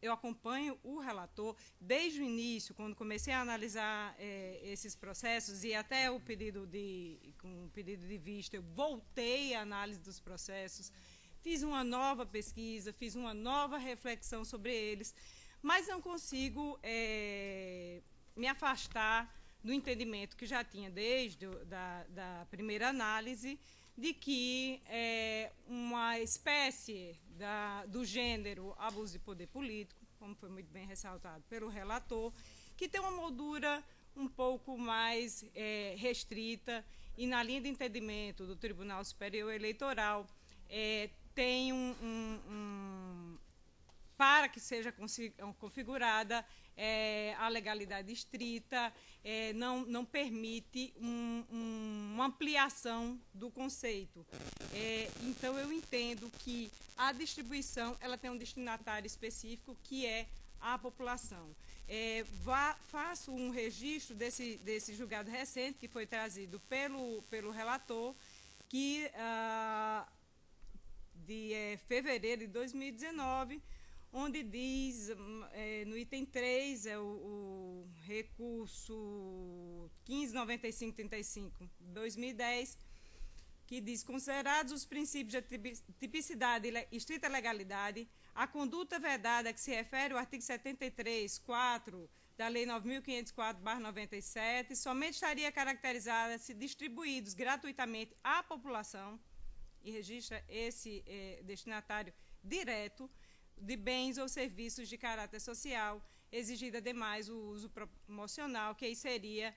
[SPEAKER 3] Eu acompanho o relator desde o início, quando comecei a analisar esses processos, e até com o pedido de vista, eu voltei à análise dos processos, fiz uma nova pesquisa, fiz uma nova reflexão sobre eles, mas não consigo me afastar do entendimento que já tinha desde da primeira análise, de que uma espécie do gênero abuso de poder político, como foi muito bem ressaltado pelo relator, que tem uma moldura um pouco mais restrita, e na linha de entendimento do Tribunal Superior Eleitoral, tem para que seja configurada a legalidade estrita, não permite uma ampliação do conceito. Então, eu entendo que a distribuição ela tem um destinatário específico, que é a população. Faço um registro desse julgado recente, que foi trazido pelo relator, que de fevereiro de 2019, onde diz, no item 3, o recurso 159535/2010, que diz: considerados os princípios de tipicidade e estrita legalidade, a conduta vedada a que se refere o artigo 73(4) da Lei 9.504/97 somente estaria caracterizada se distribuídos gratuitamente à população, e registra esse destinatário direto, de bens ou serviços de caráter social, exigido ademais o uso promocional, que aí seria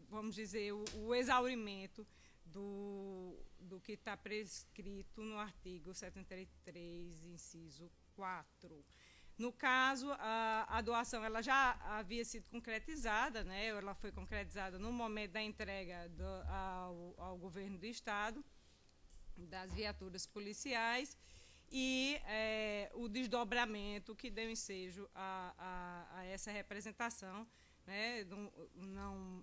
[SPEAKER 3] vamos dizer, o exaurimento do que está prescrito no artigo 73, inciso 4. No caso, a doação ela já havia sido concretizada, né? Ela foi concretizada no momento da entrega ao governo do Estado, das viaturas policiais, e o desdobramento que deu ensejo a essa representação, né? Não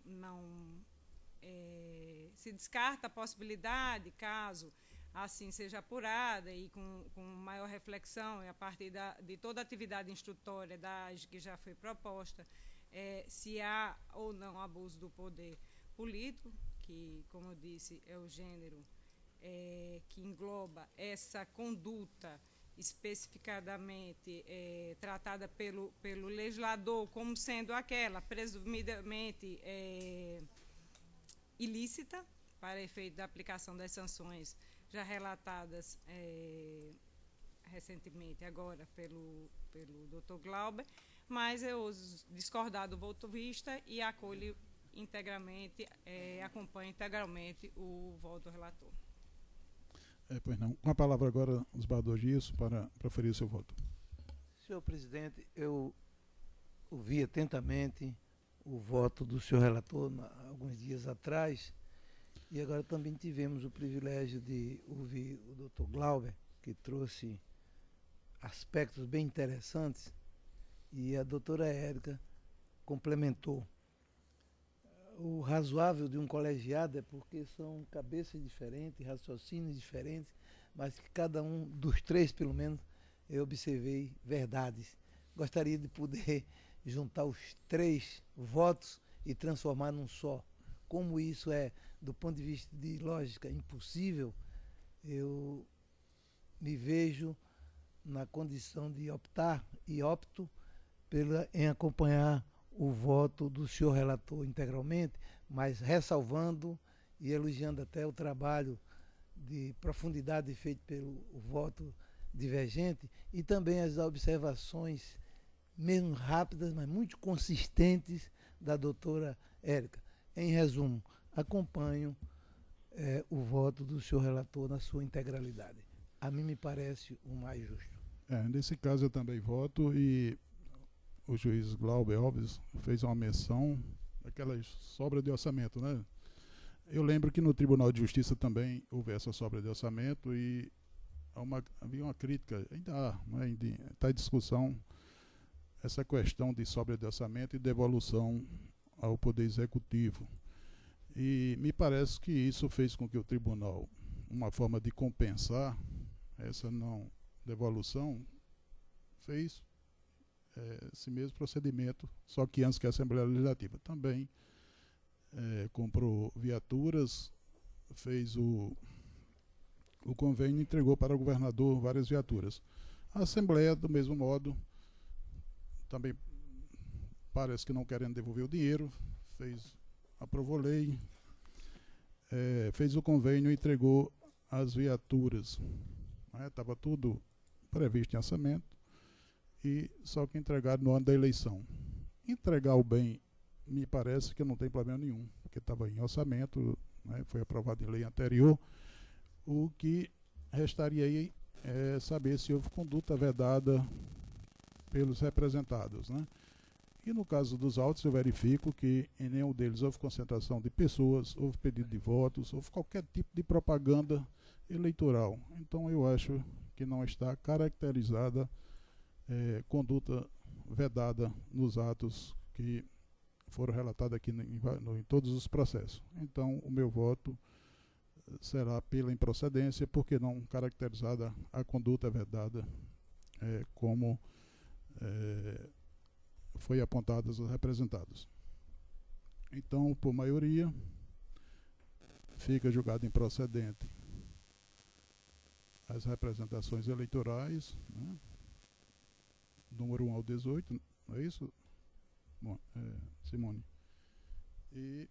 [SPEAKER 3] se descarta a possibilidade, caso assim seja apurada e com maior reflexão, e a partir de toda a atividade instrutória da AGE que já foi proposta, se há ou não abuso do poder político, que, como eu disse, é o gênero que engloba essa conduta especificadamente tratada pelo legislador como sendo aquela presumidamente ilícita, para efeito da aplicação das sanções já relatadas recentemente agora pelo Dr. Glauber, mas eu ouso discordar do voto vista e acolho integralmente, acompanho integralmente o voto do relator.
[SPEAKER 1] Pois não. Com a palavra agora, os Bador Gilson, para proferir o seu voto.
[SPEAKER 6] Senhor presidente, eu ouvi atentamente o voto do senhor relator alguns dias atrás, e agora também tivemos o privilégio de ouvir o doutor Glauber, que trouxe aspectos bem interessantes, e a doutora Érica complementou. O razoável de um colegiado é porque são cabeças diferentes, raciocínios diferentes, mas que cada um dos três, pelo menos, eu observei verdades. Gostaria de poder juntar os três votos e transformar num só. Como isso é, do ponto de vista de lógica, impossível, eu me vejo na condição de optar e opto em acompanhar o voto do senhor relator integralmente, mas ressalvando e elogiando até o trabalho de profundidade feito pelo voto divergente e também as observações, mesmo rápidas, mas muito consistentes, da doutora Érica. Em resumo, acompanho o voto do senhor relator na sua integralidade. A mim me parece o mais justo.
[SPEAKER 1] Nesse caso eu também voto, e o juiz Glauber Alves fez uma menção daquela sobra de orçamento, né? Eu lembro que no Tribunal de Justiça também houve essa sobra de orçamento e havia uma crítica, ainda há, né, está em discussão essa questão de sobra de orçamento e devolução ao Poder Executivo. E me parece que isso fez com que o Tribunal, uma forma de compensar essa não devolução, fez esse mesmo procedimento, só que antes que a Assembleia Legislativa. Também comprou viaturas, fez o convênio e entregou para o governador várias viaturas. A Assembleia, do mesmo modo, também parece que não querendo devolver o dinheiro, aprovou lei, fez o convênio e entregou as viaturas. Estava tudo previsto em orçamento, e só que entregaram no ano da eleição. Entregar o bem, me parece que não tem problema nenhum, porque estava em orçamento, né, foi aprovado em lei anterior. O que restaria aí é saber se houve conduta vedada pelos representados, né? E no caso dos autos, eu verifico que em nenhum deles houve concentração de pessoas, houve pedido de votos, houve qualquer tipo de propaganda eleitoral. Então eu acho que não está caracterizada conduta vedada nos atos que foram relatados aqui em todos os processos. Então o meu voto será pela improcedência, porque não caracterizada a conduta vedada como foi apontada aos representados. Então, por maioria, fica julgado improcedente as representações eleitorais, né? Número 1 ao 18, não é isso? Bom, Simone. E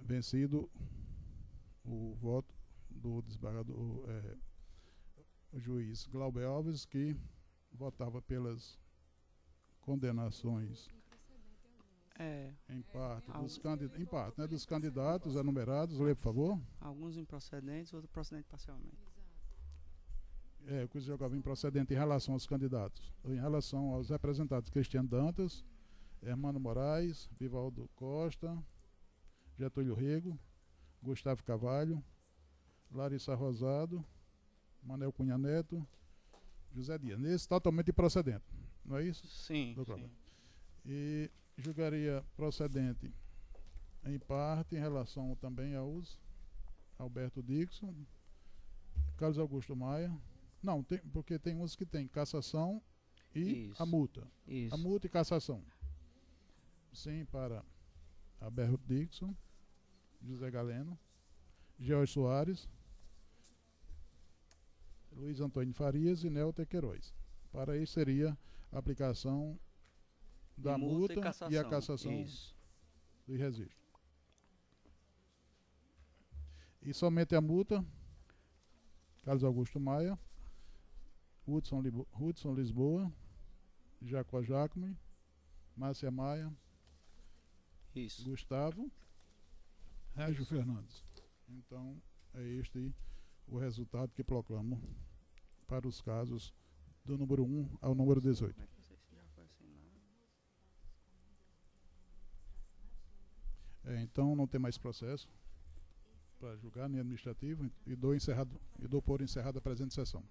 [SPEAKER 1] vencido o voto do desembargador, o juiz Glauber Alves, que votava pelas condenações em parte, né, dos candidatos enumerados. Lê, por favor.
[SPEAKER 4] Alguns improcedentes, outros procedentes parcialmente.
[SPEAKER 1] Eu quis jogar improcedente em relação aos candidatos, em relação aos representados: Cristiano Dantas, Hermano Moraes, Vivaldo Costa, Getúlio Rego, Gustavo Carvalho, Larissa Rosado, Manuel Cunha Neto, José Dias. Nesse totalmente improcedente, não é isso?
[SPEAKER 4] Sim, sim.
[SPEAKER 1] E julgaria procedente em parte em relação também aos Alberto Dixon, Carlos Augusto Maia. Não, porque tem uns que tem cassação e a multa.
[SPEAKER 4] Isso.
[SPEAKER 1] A multa e cassação. Sim, para Alberto Dixon, José Galeno, George Soares, Luiz Antônio Farias e Nelter Queiroz. Para isso seria a aplicação da multa e a cassação do registro. E somente a multa, Carlos Augusto Maia, Hudson Lisboa, Jacó Jacome, Márcia Maia, Gustavo, Régio Fernandes. Então, é este o resultado que proclamo para os casos do número 1 ao número 18. Então não tem mais processo para julgar nem administrativo e dou por encerrada a presente sessão.